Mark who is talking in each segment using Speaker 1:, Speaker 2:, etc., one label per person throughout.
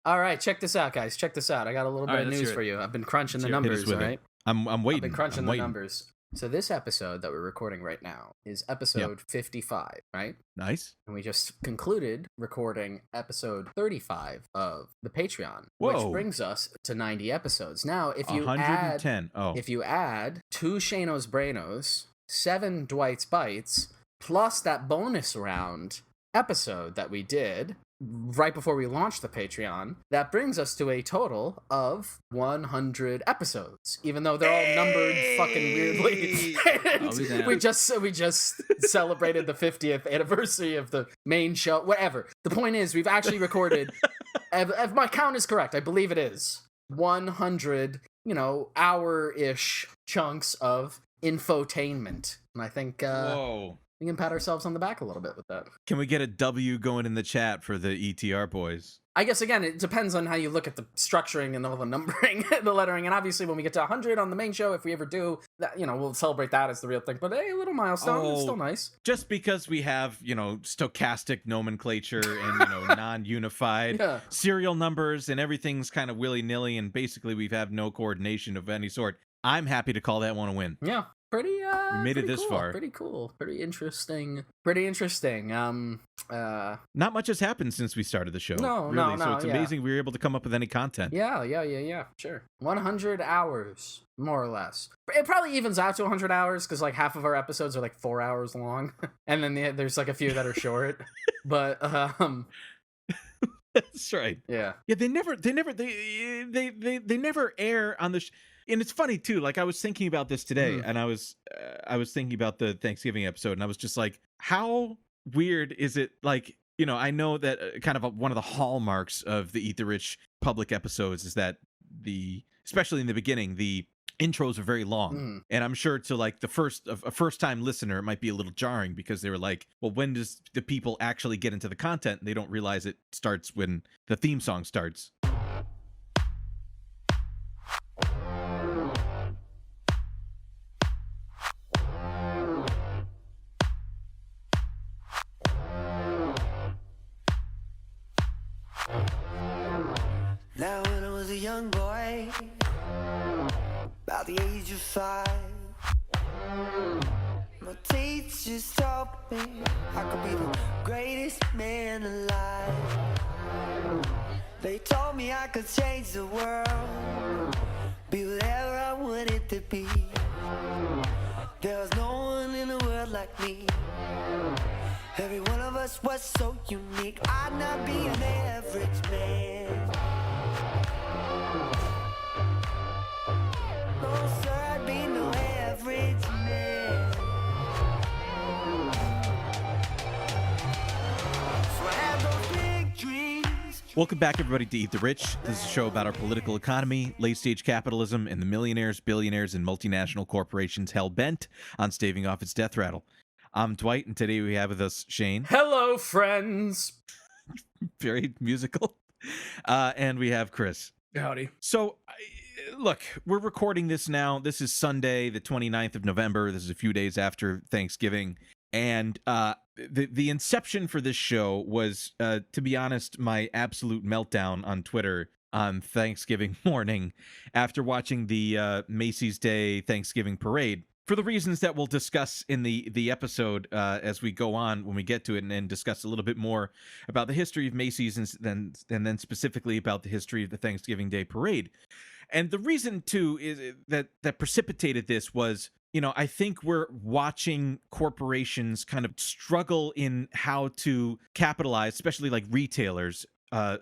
Speaker 1: All right, check this out, guys. Check this out. I got a little
Speaker 2: All
Speaker 1: bit
Speaker 2: right,
Speaker 1: of
Speaker 2: let's
Speaker 1: news
Speaker 2: hear it.
Speaker 1: for you. I've been crunching the
Speaker 2: Hit us
Speaker 1: numbers, all
Speaker 2: with it.
Speaker 1: right?
Speaker 2: I'm waiting.
Speaker 1: I've been crunching
Speaker 2: I'm
Speaker 1: the
Speaker 2: waiting.
Speaker 1: numbers. So this episode that we're recording right now is episode 55, right?
Speaker 2: Nice.
Speaker 1: And we just concluded recording episode 35 of the Patreon,
Speaker 2: Whoa.
Speaker 1: which brings us to 90 episodes. Now, if you
Speaker 2: 110.
Speaker 1: if you add 2 Shano's Brainos, 7 Dwight's Bites, plus that bonus round episode that we did right before we launched the Patreon, that brings us to a total of 100 episodes, even though they're all numbered fucking weirdly. And we just celebrated the 50th anniversary of the main show. Whatever. The point is, we've actually recorded, if my count is correct, I believe it is 100, hour-ish chunks of infotainment. And I think
Speaker 2: Whoa.
Speaker 1: we can pat ourselves on the back a little bit with that.
Speaker 2: Can we get a W going in the chat for the ETR boys?
Speaker 1: I guess, again, it depends on how you look at the structuring and all the numbering, the lettering. And obviously, when we get to 100 on the main show, if we ever do, that, we'll celebrate that as the real thing. But hey, a little milestone. It's still nice.
Speaker 2: Just because we have, stochastic nomenclature and, non-unified serial numbers and everything's kind of willy-nilly and basically we have no coordination of any sort, I'm happy to call that one a win.
Speaker 1: Yeah. We
Speaker 2: made it this
Speaker 1: cool,
Speaker 2: far.
Speaker 1: Pretty cool. Pretty interesting.
Speaker 2: Not much has happened since we started the show.
Speaker 1: No.
Speaker 2: So it's amazing we were able to come up with any content.
Speaker 1: Yeah. Sure. 100 hours, more or less. It probably evens out to 100 hours because like half of our episodes are like 4 hours long, and then there's like a few that are short. But
Speaker 2: that's right.
Speaker 1: Yeah.
Speaker 2: Yeah. They never air on the. And it's funny too. Like I was thinking about this today, and I was thinking about the Thanksgiving episode, and I was just like, how weird is it? Like, I know that kind of one of the hallmarks of the Eat the Rich public episodes is that especially in the beginning, the intros are very long, and I'm sure to like a first time listener, it might be a little jarring because they were like, well, when does the people actually get into the content? And they don't realize it starts when the theme song starts.
Speaker 3: Now when I was a young boy, about the age of 5, my teachers taught me I could be the greatest man alive. They told me I could change the world, be whatever I wanted to be. There was no one in the world like me. Every one of us was so unique. I'd not be an average man. No, sir, I'd be no average man. So I had those big dreams.
Speaker 2: Welcome back, everybody, to Eat the Rich. This is a show about our political economy, late-stage capitalism, and the millionaires, billionaires, and multinational corporations hell-bent on staving off its death rattle. I'm Dwight, and today we have with us Shane.
Speaker 1: Hello, friends.
Speaker 2: Very musical. And we have Chris.
Speaker 4: Howdy.
Speaker 2: So, look, we're recording this now. This is Sunday, the 29th of November. This is a few days after Thanksgiving. And the inception for this show was, to be honest, my absolute meltdown on Twitter on Thanksgiving morning after watching the Macy's Day Thanksgiving parade. For the reasons that we'll discuss in the episode as we go on when we get to it, and discuss a little bit more about the history of Macy's and then specifically about the history of the Thanksgiving Day parade. And the reason too is that precipitated this was, I think we're watching corporations kind of struggle in how to capitalize, especially like retailers,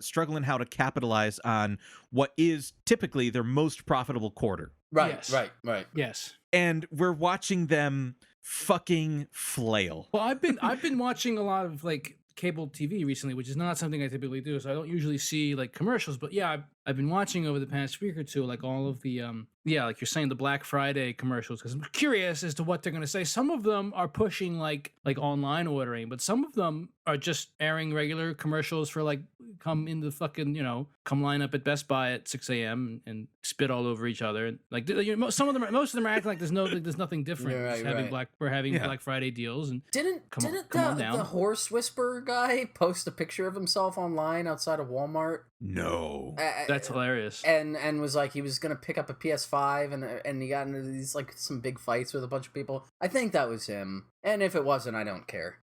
Speaker 2: struggle in how to capitalize on what is typically their most profitable quarter.
Speaker 1: Right,
Speaker 4: Yes.
Speaker 1: right.
Speaker 4: Yes.
Speaker 2: And we're watching them fucking flail.
Speaker 4: Well, I've been watching a lot of like cable TV recently, which is not something I typically do. So I don't usually see like commercials, but yeah, I've been watching over the past week or two, like all of the like you're saying, the Black Friday commercials, because I'm curious as to what they're going to say. Some of them are pushing like online ordering, but some of them are just airing regular commercials for like come in the fucking, come line up at Best Buy at 6 a.m. and spit all over each other. And like most of them are acting like there's nothing different.
Speaker 1: Yeah, right,
Speaker 4: Just we're having Black Friday deals. And
Speaker 1: Didn't
Speaker 4: come on down.
Speaker 1: the horse whisperer guy post a picture of himself online outside of Walmart
Speaker 2: No.
Speaker 4: That's hilarious.
Speaker 1: And was like he was gonna pick up a PS5 and he got into these like some big fights with a bunch of people. I think that was him. And if it wasn't, I don't care.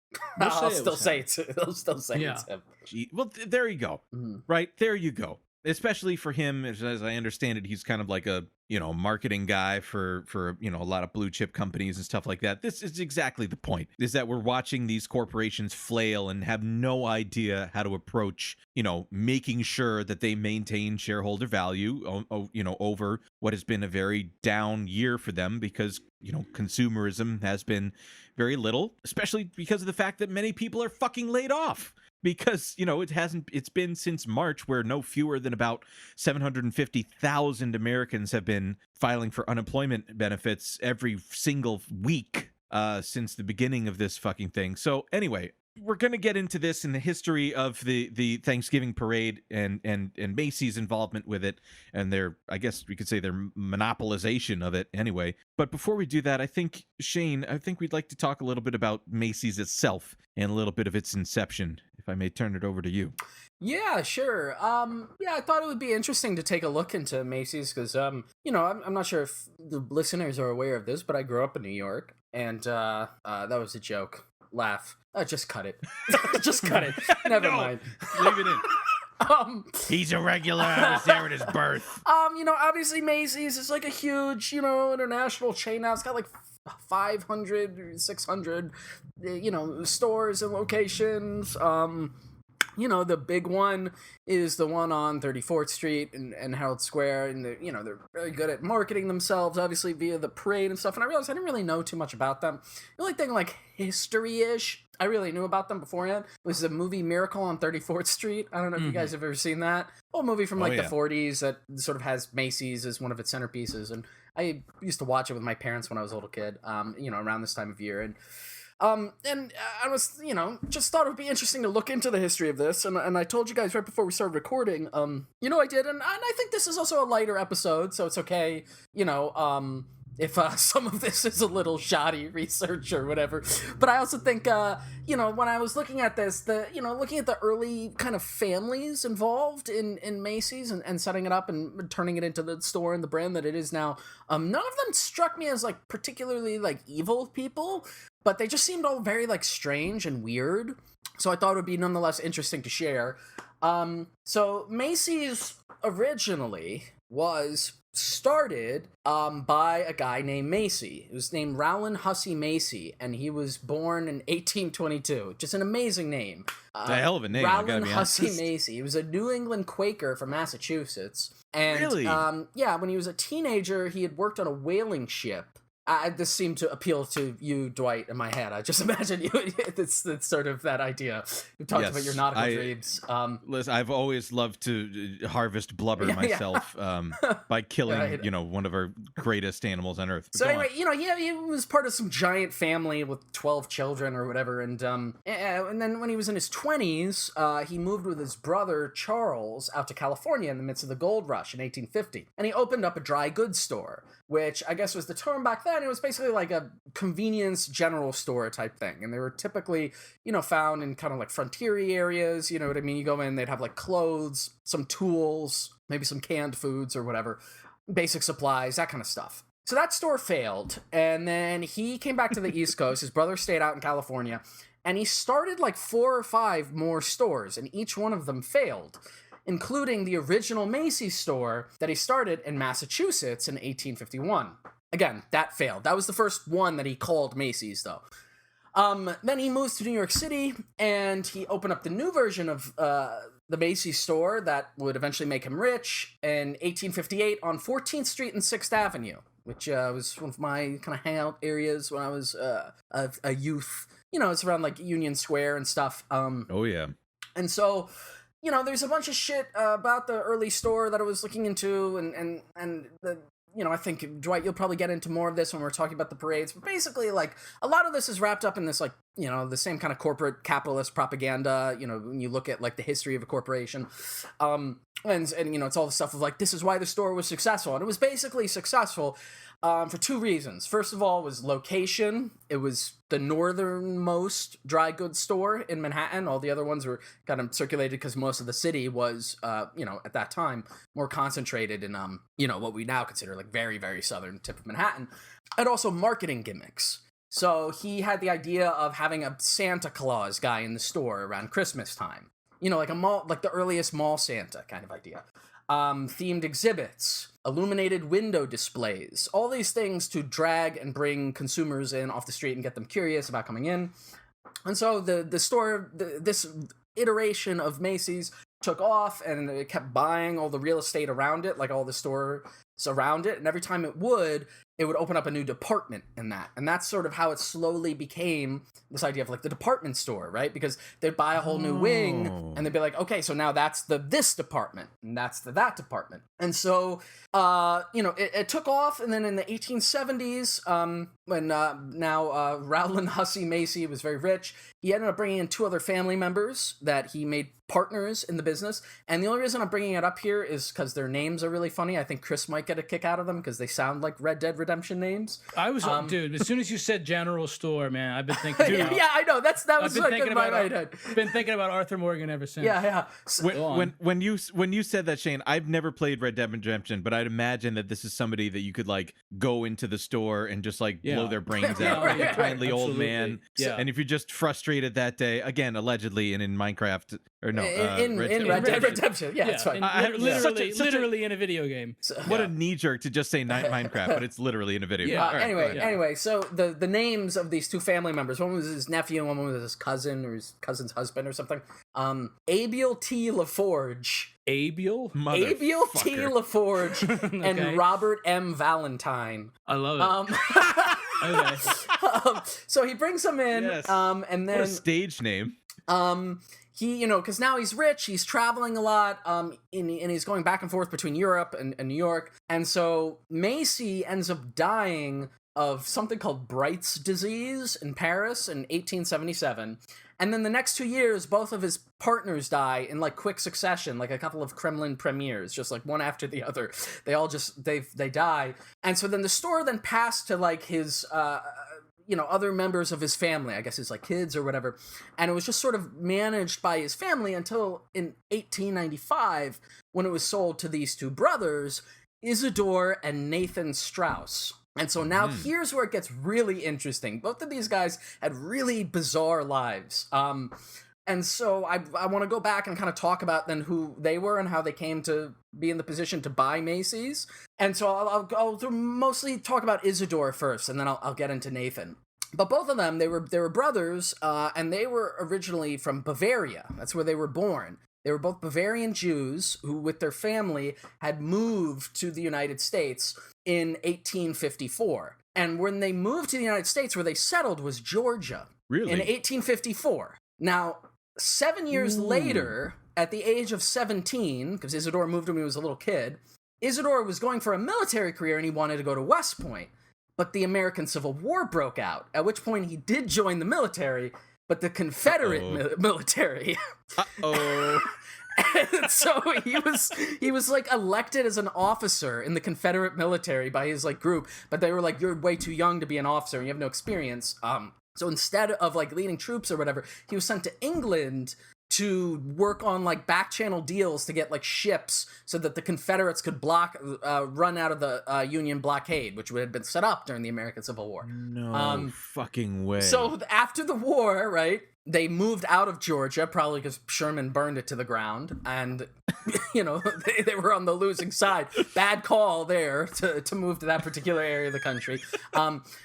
Speaker 1: I'll still say it's him.
Speaker 2: Well, there you go. Right there you go. Especially for him, as I understand it, he's kind of like a marketing guy for a lot of blue chip companies and stuff like that. This is exactly the point: is that we're watching these corporations flail and have no idea how to approach making sure that they maintain shareholder value over what has been a very down year for them, because consumerism has been very little, especially because of the fact that many people are fucking laid off. Because, it's been since March where no fewer than about 750,000 Americans have been filing for unemployment benefits every single week since the beginning of this fucking thing. So anyway, we're going to get into this in the history of the Thanksgiving parade and Macy's involvement with it, and I guess we could say their monopolization of it anyway. But before we do that, Shane, we'd like to talk a little bit about Macy's itself and a little bit of its inception, if I may turn it over to you.
Speaker 1: Yeah, sure. I thought it would be interesting to take a look into Macy's because, I'm not sure if the listeners are aware of this, but I grew up in New York, and that was a joke. Laugh. Just cut it. Just cut it. Never mind.
Speaker 2: Leave it in. He's a regular. I was there at his birth.
Speaker 1: Obviously Macy's is like a huge, international chain now. It's got like 500 or 600, stores and locations. The big one is the one on 34th Street and Herald Square, and they're very good at marketing themselves, obviously via the parade and stuff. And I realized I didn't really know too much about them. The only thing like history-ish I really knew about them beforehand was the movie Miracle on 34th Street. I don't know if you guys have ever seen that. Old movie from the 40s that sort of has Macy's as one of its centerpieces, and I used to watch it with my parents when I was a little kid. Around this time of year, and I was, just thought it would be interesting to look into the history of this, and I told you guys right before we started recording, I did, and I think this is also a lighter episode, so it's okay, if some of this is a little shoddy research or whatever. But I also think, when I was looking at this, looking at the early kind of families involved in Macy's and setting it up and turning it into the store and the brand that it is now, none of them struck me as like particularly like evil people, but they just seemed all very like strange and weird. So I thought it would be nonetheless interesting to share. So Macy's originally was started by a guy named Macy. It was named Rowland Hussey Macy, and he was born in 1822. Just an amazing name.
Speaker 2: It's a hell of a name.
Speaker 1: Rowland Hussey Macy. He was a New England Quaker from Massachusetts. And,
Speaker 2: really?
Speaker 1: When he was a teenager, he had worked on a whaling ship. This seemed to appeal to you, Dwight, in my head. I just imagine you. It's sort of that idea. You talked about your nautical dreams.
Speaker 2: Listen, I've always loved to harvest blubber myself by killing, one of our greatest animals on Earth. But
Speaker 1: so anyway, he was part of some giant family with 12 children or whatever, and then when he was in his 20s, he moved with his brother Charles out to California in the midst of the gold rush in 1850, and he opened up a dry goods store, which I guess was the term back then. It was basically like a convenience general store type thing. And they were typically, found in kind of like frontier areas. You know what I mean? You go in, they'd have like clothes, some tools, maybe some canned foods or whatever, basic supplies, that kind of stuff. So that store failed. And then he came back to the East Coast. His brother stayed out in California. And he started like 4 or 5 more stores, and each one of them failed, including the original Macy's store that he started in Massachusetts in 1851. Again, that failed. That was the first one that he called Macy's, though. Then he moves to New York City, and he opened up the new version of the Macy's store that would eventually make him rich in 1858 on 14th Street and 6th Avenue, which was one of my kind of hangout areas when I was a youth. It's around like Union Square and stuff.
Speaker 2: Oh, yeah.
Speaker 1: And so, there's a bunch of shit about the early store that I was looking into, and the... I think, Dwight, you'll probably get into more of this when we're talking about the parades. But basically, like, a lot of this is wrapped up in this, like, the same kind of corporate capitalist propaganda, when you look at like the history of a corporation. And it's all the stuff of like, this is why the store was successful. And it was basically successful for two reasons. First of all was location. It was the northernmost dry goods store in Manhattan. All the other ones were kind of circulated because most of the city was, at that time, more concentrated in, what we now consider like very, very southern tip of Manhattan. And also marketing gimmicks. So he had the idea of having a Santa Claus guy in the store around Christmas time. Like a mall, like the earliest mall Santa kind of idea. Themed exhibits, illuminated window displays, all these things to drag and bring consumers in off the street and get them curious about coming in. And so the store, this iteration of Macy's took off, and it kept buying all the real estate around it, like all the stores around it. And every time it would open up a new department in that. And that's sort of how it slowly became this idea of like the department store, right? Because they'd buy a whole new wing, and they'd be like, okay, so now that's this department, and that's that department. And so, it took off, and then in the 1870s, when Rowland Hussey Macy was very rich, he ended up bringing in two other family members that he made partners in the business. And the only reason I'm bringing it up here is because their names are really funny. I think Chris might get a kick out of them because they sound like Red Dead Redemption names.
Speaker 4: I was, dude, as soon as you said general store, man, I've been thinking. Dude,
Speaker 1: yeah, I know. That was like in my head.
Speaker 4: Been thinking about Arthur Morgan ever since.
Speaker 1: Yeah.
Speaker 2: When you said that, Shane, I've never played Red Dead Redemption, but I'd imagine that this is somebody that you could like go into the store and just like blow their brains out.
Speaker 1: Right,
Speaker 2: like a kindly old man.
Speaker 4: Yeah.
Speaker 2: And if you're just frustrated that day, again, allegedly, and in Minecraft or no,
Speaker 1: in Red Dead Redemption. Yeah, it's fine.
Speaker 4: Literally in a video game.
Speaker 2: What a knee jerk to just say Minecraft, but it's literally in a video game.
Speaker 1: Anyway, so the names of these two family members, one was his nephew and one was his cousin or his cousin's husband or something. Abiel T. LaForge.
Speaker 4: Abiel
Speaker 1: T. LaForge and Robert M. Valentine.
Speaker 4: I love it.
Speaker 1: Okay. So he brings them in,
Speaker 2: Yes.
Speaker 1: and then
Speaker 2: What a stage name.
Speaker 1: he, because now he's rich, he's traveling a lot, and he's going back and forth between Europe and New York. And so Macy ends up dying of something called Bright's disease in Paris in 1877. And then the next 2 years, both of his partners die in like quick succession, like a couple of Kremlin premieres, just like one after the other. They all just, they die. And so then the store then passed to like his, other members of his family, I guess his like kids or whatever. And it was just sort of managed by his family until in 1895, when it was sold to these two brothers, Isidore and Nathan Strauss. And so now here's where it gets really interesting. Both of these guys had really bizarre lives. And so I want to go back and kind of talk about then who they were and how they came to be in the position to buy Macy's. And so I'll mostly talk about Isidore first, and then I'll get into Nathan. But both of them, they were brothers, and they were originally from Bavaria. That's where they were born. They were both Bavarian Jews who, with their family, had moved to the United States in 1854. And when they moved to the United States, where they settled was Georgia.
Speaker 2: Really?
Speaker 1: In 1854. Now, 7 years later, at the age of 17, because Isidore moved when he was a little kid, Isidore was going for a military career and he wanted to go to West Point. But the American Civil War broke out, at which point he did join the military, but the Confederate military. And so he was like elected as an officer in the Confederate military by his like group, but they were like, you're way too young to be an officer and you have no experience. So instead of like leading troops or whatever, he was sent to England to work on like back channel deals to get like ships so that the Confederates could run out of the Union blockade, which had been set up during the American Civil War.
Speaker 2: No fucking way.
Speaker 1: So after the war, right, they moved out of Georgia, probably because Sherman burned it to the ground, and they were on the losing side. Bad call there to move to that particular area of the country.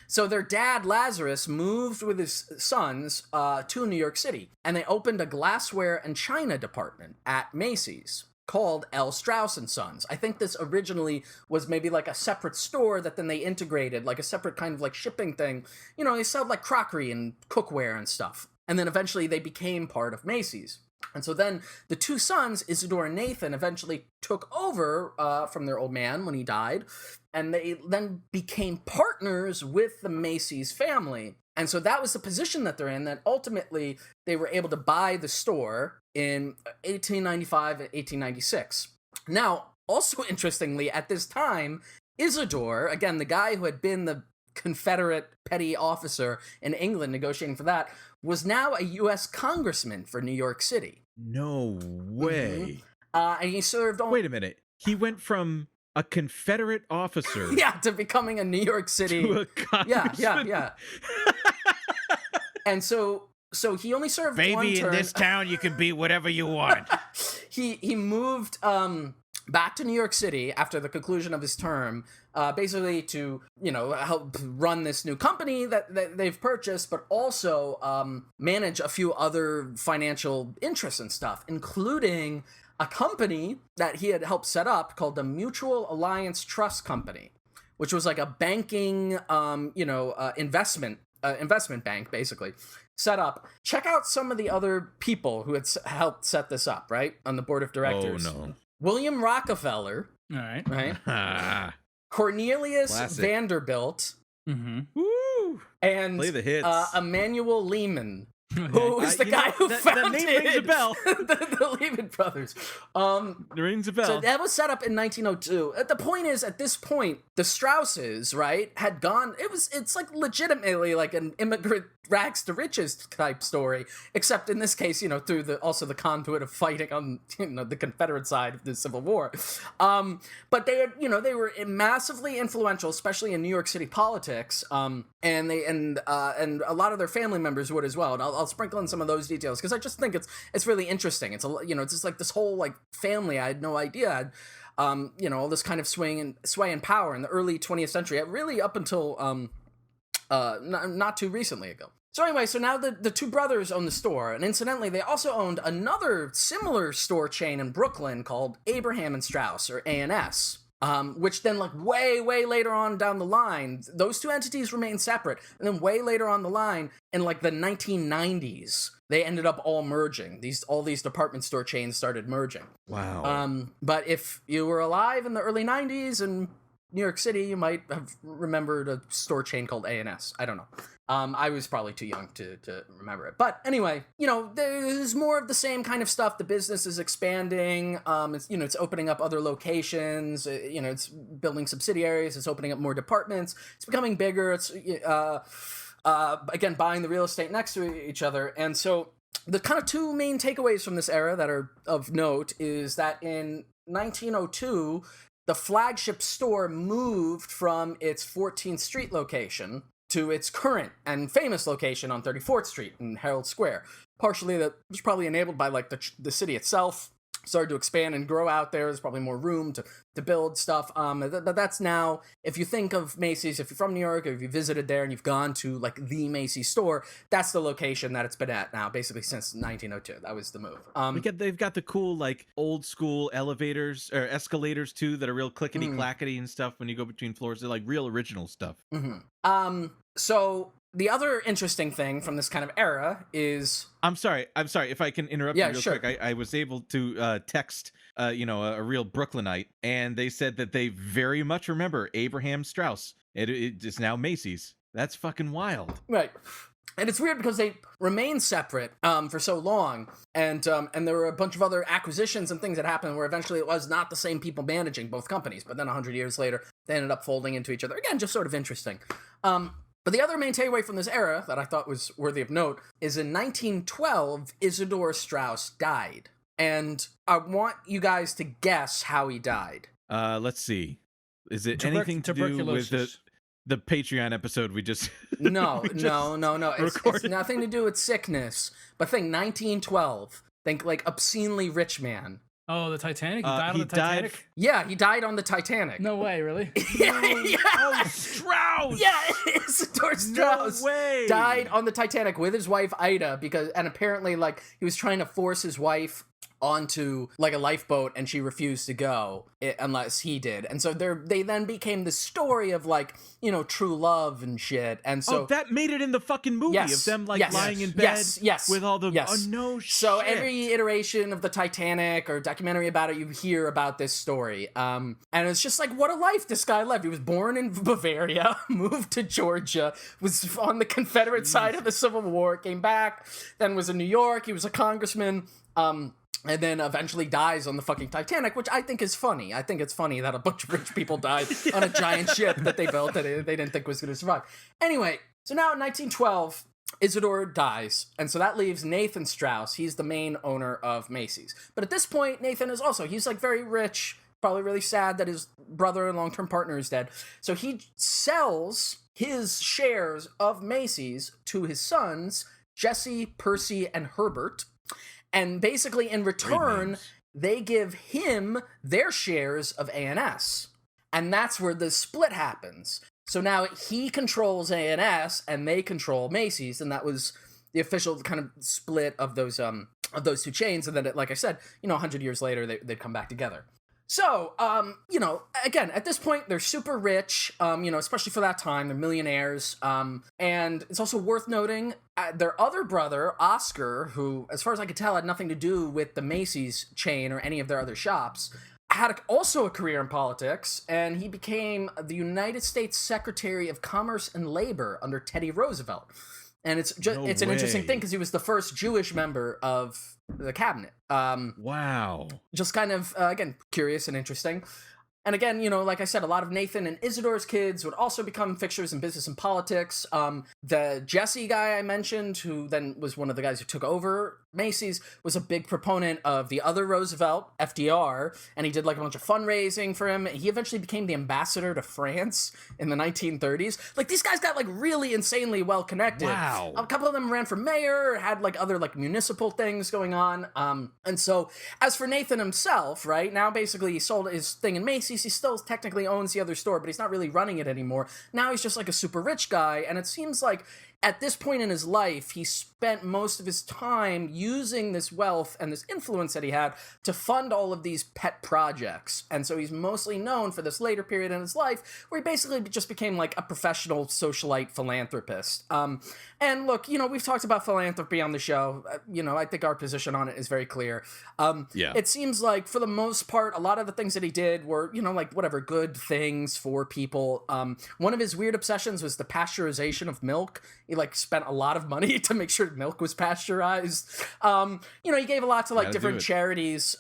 Speaker 1: So their dad, Lazarus, moved with his sons to New York City, and they opened a glassware and china department at Macy's called L. Strauss & Sons. I think this originally was maybe like a separate store that then they integrated, like a separate kind of like shipping thing. They sold like crockery and cookware and stuff. And then eventually they became part of Macy's. And so then the two sons, Isidore and Nathan, eventually took over from their old man when he died. And they then became partners with the Macy's family. And so that was the position that they're in, that ultimately they were able to buy the store in 1895 and 1896. Now, also interestingly, at this time, Isidore, again, the guy who had been the Confederate petty officer in England negotiating for that, was now a U.S. congressman for New York City.
Speaker 2: No way.
Speaker 1: And he served on...
Speaker 2: Wait a minute. He went from a Confederate officer
Speaker 1: to becoming a New York City...
Speaker 2: to a congressman.
Speaker 1: Yeah. And so he only served one
Speaker 2: Baby,
Speaker 1: term.
Speaker 2: in this town, you can be whatever you want.
Speaker 1: He moved back to New York City after the conclusion of his term, basically to, help run this new company that they've purchased, but also manage a few other financial interests and stuff, including a company that he had helped set up called the Mutual Alliance Trust Company, which was like a banking, investment bank, basically, set up. Check out some of the other people who had helped set this up, right, on the board of directors.
Speaker 2: Oh, no.
Speaker 1: William Rockefeller.
Speaker 4: All right.
Speaker 1: Right? Cornelius
Speaker 2: Classic.
Speaker 1: Vanderbilt.
Speaker 4: Mm-hmm.
Speaker 2: Woo!
Speaker 1: And
Speaker 2: Play the hits.
Speaker 1: Emmanuel Lehman, who is the guy who
Speaker 2: that
Speaker 1: founded
Speaker 2: name rings a bell.
Speaker 1: the Lehman Brothers.
Speaker 2: It rings a bell.
Speaker 1: So that was set up in 1902. The point is, at this point, the Strausses, right, had gone. It's like legitimately like an immigrant rags to riches type story, except in this case, through the conduit of fighting on the Confederate side of the Civil War. But they had, they were massively influential, especially in New York City politics. And a lot of their family members would as well. And I'll sprinkle in some of those details because I just think it's really interesting. It's it's just like this whole like family. I had no idea had, all this kind of sway and power in the early 20th century, really up until not too recently ago. So anyway, so now the two brothers own the store, and incidentally, they also owned another similar store chain in Brooklyn called Abraham and Straus, or A&S, which then, like, way later on down the line, those two entities remained separate, and then way later on the line, in, like, the 1990s, they ended up all merging. All these department store chains started merging.
Speaker 2: Wow.
Speaker 1: But if you were alive in the early 90s in New York City, you might have remembered a store chain called A&S. I don't know. I was probably too young to remember it. But anyway, there's more of the same kind of stuff. The business is expanding. It's opening up other locations. It's building subsidiaries. It's opening up more departments. It's becoming bigger. It's, again, buying the real estate next to each other. And so the kind of two main takeaways from this era that are of note is that in 1902, the flagship store moved from its 14th Street location to its current and famous location on 34th Street in Herald Square. Partially that was probably enabled by like the city itself started to expand and grow out there. There's probably more room to build stuff. But that's now, if you think of Macy's, if you're from New York or if you visited there and you've gone to like the Macy's store, that's the location that it's been at now, basically since 1902. That was the move.
Speaker 2: They've got the cool like old school elevators or escalators too that are real clickety clackety and stuff when you go between floors. They're like real original stuff.
Speaker 1: Mm-hmm. So the other interesting thing from this kind of era is...
Speaker 2: I'm sorry if I can interrupt you real
Speaker 1: sure.
Speaker 2: quick. I was able to text a real Brooklynite, and they said that they very much remember Abraham Straus. It's now Macy's. That's fucking wild.
Speaker 1: Right. And it's weird because they remained separate for so long, and there were a bunch of other acquisitions and things that happened where eventually it was not the same people managing both companies, but then 100 years later, they ended up folding into each other. Again, just sort of interesting. But the other main takeaway from this era that I thought was worthy of note is in 1912, Isidore Straus died. And I want you guys to guess how he died.
Speaker 2: Let's see. Is it anything to do with the Patreon episode we just...
Speaker 1: No. It's nothing to do with sickness. But think 1912. Think like obscenely rich man.
Speaker 4: Oh, the Titanic? He died on the Titanic?
Speaker 1: Yeah, he died on the Titanic.
Speaker 4: No way, really?
Speaker 1: Yeah.
Speaker 2: Oh, Strauss!
Speaker 1: Yeah, Isidore Straus
Speaker 2: No way!
Speaker 1: died on the Titanic with his wife Ida and apparently like he was trying to force his wife onto like a lifeboat, and she refused to go unless he did. And so they then became the story of like, you know, true love and shit. And so
Speaker 2: that made it in the fucking movie of them like lying in bed with all the no shit.
Speaker 1: So every iteration of the Titanic or documentary about it, you hear about this story. And it's just like, what a life this guy lived. He was born in Bavaria, moved to Georgia, was on the Confederate side of the Civil War, came back, then was in New York. He was a congressman. And then eventually dies on the fucking Titanic, which I think is funny. I think it's funny that a bunch of rich people died on a giant ship that they built that they didn't think was going to survive. Anyway, so now in 1912, Isidore dies. And so that leaves Nathan Strauss. He's the main owner of Macy's. But at this point, Nathan is also, he's like very rich, probably really sad that his brother and long-term partner is dead. So he sells his shares of Macy's to his sons, Jesse, Percy, and Herbert. And basically, in return, they give him their shares of A&S. And that's where the split happens. So now he controls A&S, and they control Macy's. And that was the official kind of split of those two chains. And then, like I said, 100 years later, they'd come back together. So, again, at this point, they're super rich, especially for that time. They're millionaires. And it's also worth noting their other brother, Oscar, who, as far as I could tell, had nothing to do with the Macy's chain or any of their other shops, had also a career in politics, and he became the United States Secretary of Commerce and Labor under Teddy Roosevelt. And it's an interesting thing because he was the first Jewish member of the cabinet.
Speaker 2: Wow.
Speaker 1: Just kind of, again, curious and interesting. And again, like I said, a lot of Nathan and Isidore's kids would also become fixtures in business and politics. The Jesse guy I mentioned, who then was one of the guys who took over Macy's, was a big proponent of the other Roosevelt, FDR, and he did like a bunch of fundraising for him. He eventually became the ambassador to France in the 1930s. Like, these guys got like really insanely well connected.
Speaker 2: Wow.
Speaker 1: A couple of them ran for mayor, had like other like municipal things going on. And so as for Nathan himself, right, now basically he sold his thing in Macy's. He still technically owns the other store, but he's not really running it anymore. Now he's just like a super rich guy, and it seems like at this point in his life, he spent most of his time using this wealth and this influence that he had to fund all of these pet projects. And so he's mostly known for this later period in his life where he basically just became like a professional socialite philanthropist. And look, we've talked about philanthropy on the show. I think our position on it is very clear. It seems like for the most part, a lot of the things that he did were, good things for people. One of his weird obsessions was the pasteurization of milk. He spent a lot of money to make sure milk was pasteurized. He gave a lot to different charities,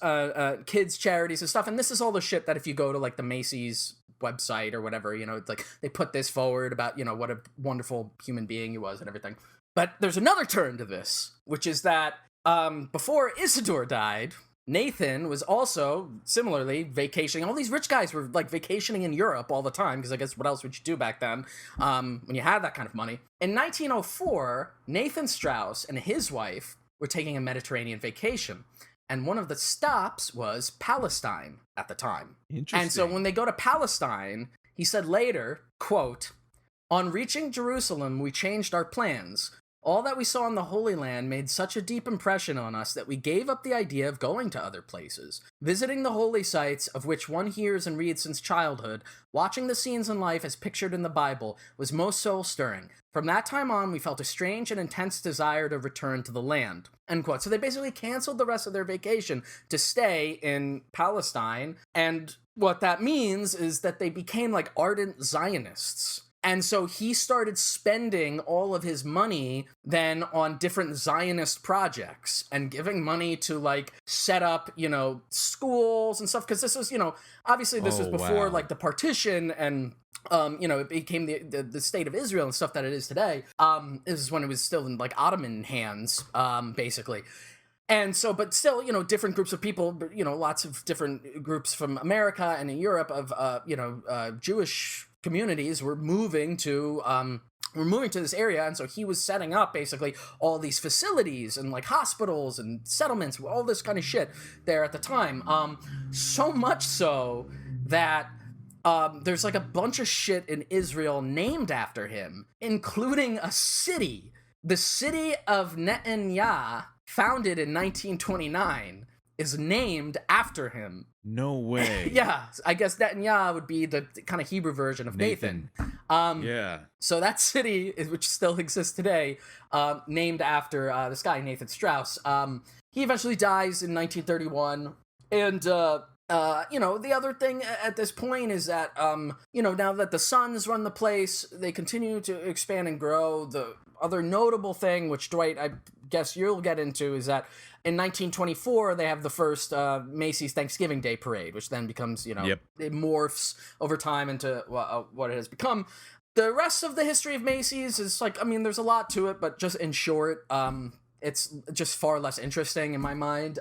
Speaker 1: kids charities and stuff. And this is all the shit that if you go to the Macy's website or whatever, it's like they put this forward about, what a wonderful human being he was and everything. But there's another turn to this, which is that before Isidore died, Nathan was also similarly vacationing. All these rich guys were vacationing in Europe all the time because I guess what else would you do back then when you had that kind of money? In 1904, Nathan Strauss and his wife were taking a Mediterranean vacation. And one of the stops was Palestine at the time.
Speaker 2: Interesting.
Speaker 1: And so when they go to Palestine, he said later, quote, "On reaching Jerusalem, we changed our plans. All that we saw in the Holy Land made such a deep impression on us that we gave up the idea of going to other places. Visiting the holy sites, of which one hears and reads since childhood, watching the scenes in life as pictured in the Bible, was most soul-stirring. From that time on, we felt a strange and intense desire to return to the land." End quote. So they basically canceled the rest of their vacation to stay in Palestine, and what that means is that they became ardent Zionists. And so he started spending all of his money then on different Zionist projects and giving money to set up, schools and stuff. Because this was, obviously this was before the partition and, it became the state of Israel and stuff that it is today. This is when it was still in Ottoman hands, basically. And so, but still, different groups of people, lots of different groups from America and in Europe of, Jewish communities were moving to this area, and so he was setting up basically all these facilities and hospitals and settlements, all this kind of shit there at the time. So much so that there's a bunch of shit in Israel named after him, including a city, the city of Netanyahu, founded in 1929. is named after him.
Speaker 2: No way.
Speaker 1: Yeah, I guess Netanyahu would be the kind of Hebrew version of Nathan.
Speaker 2: Yeah.
Speaker 1: So that city, which still exists today, named after this guy, Nathan Strauss. He eventually dies in 1931. And, the other thing at this point is that, now that the Suns run the place, they continue to expand and grow. The other notable thing, which Dwight, I guess you'll get into, is that in 1924, they have the first Macy's Thanksgiving Day Parade, which then becomes, it morphs over time into what it has become. The rest of the history of Macy's is there's a lot to it, but just in short, it's just far less interesting in my mind.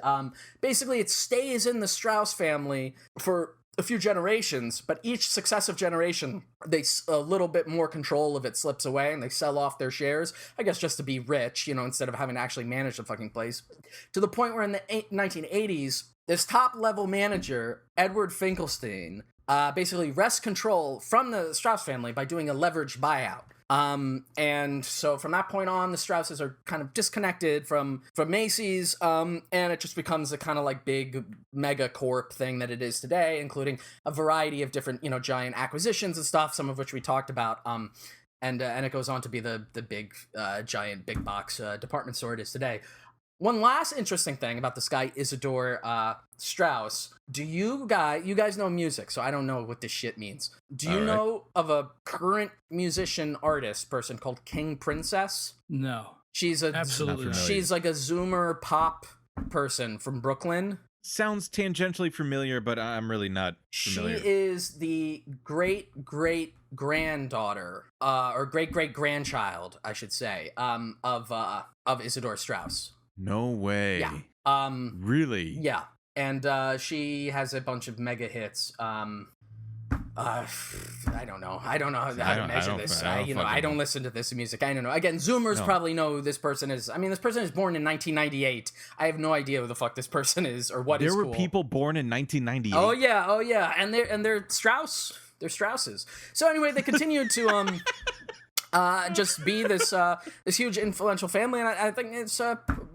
Speaker 1: Basically, it stays in the Strauss family for a few generations, but each successive generation, a little bit more control of it slips away and they sell off their shares, I guess just to be rich, instead of having to actually manage the fucking place. To the point where in the 1980s, this top-level manager, Edward Finkelstein, basically wrests control from the Strauss family by doing a leveraged buyout. And so from that point on, the Strausses are kind of disconnected from Macy's, and it just becomes a kind of like big mega corp thing that it is today, including a variety of different, giant acquisitions and stuff, some of which we talked about. And it goes on to be the big, giant big box department store it is today. One last interesting thing about this guy, Isidore Strauss. You guys know music, so I don't know what this shit means. Do you know of a current musician artist person called King Princess?
Speaker 4: No.
Speaker 1: Absolutely. She's like a Zoomer pop person from Brooklyn.
Speaker 2: Sounds tangentially familiar, but I'm really not familiar.
Speaker 1: She is the great-great-granddaughter, or great-great-grandchild, I should say, of Isidore Strauss.
Speaker 2: No way.
Speaker 1: Yeah.
Speaker 2: Really?
Speaker 1: Yeah. And she has a bunch of mega hits. I don't know how to measure this. I don't listen to this music. I don't know. Again, Zoomers probably know who this person is. I mean, this person is born in 1998. I have no idea who the fuck this person is or what is cool.
Speaker 2: There were people born in 1998.
Speaker 1: Oh yeah. And they're Strauss. They're Strausses. So anyway, they continued to just be this huge influential family, and I think it's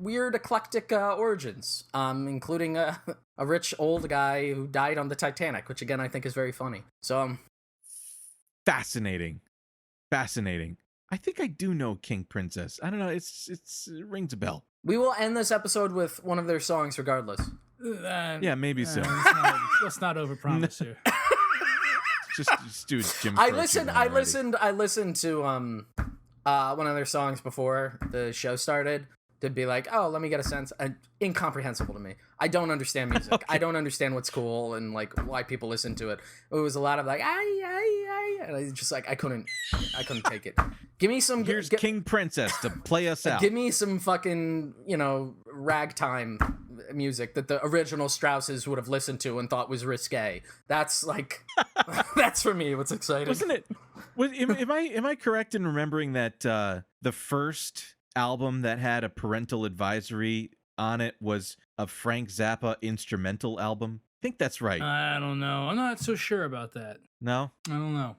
Speaker 1: weird eclectic origins, including a rich old guy who died on the Titanic, which again I think is very funny. So
Speaker 2: fascinating. I think I do know King Princess. I don't know. It rings a bell.
Speaker 1: We will end this episode with one of their songs, regardless.
Speaker 2: Yeah, maybe so.
Speaker 4: Let's not overpromise here.
Speaker 2: Just do Jim.
Speaker 1: I listened to one of their songs before the show started to be like, oh, let me get a sense. Incomprehensible to me. I don't understand music. Okay. I don't understand what's cool and like why people listen to it. It was a lot of like, and I just like I couldn't take it. Give me some.
Speaker 2: Here's King Princess to play us out.
Speaker 1: Give me some fucking ragtime music that the original Strausses would have listened to and thought was risque. That's like that's for me what's exciting.
Speaker 2: Wasn't it? Am I correct in remembering that the first album that had a parental advisory on it was a Frank Zappa instrumental album? I think that's right.
Speaker 4: I don't know. I'm not so sure about that.
Speaker 2: No?
Speaker 4: I don't know.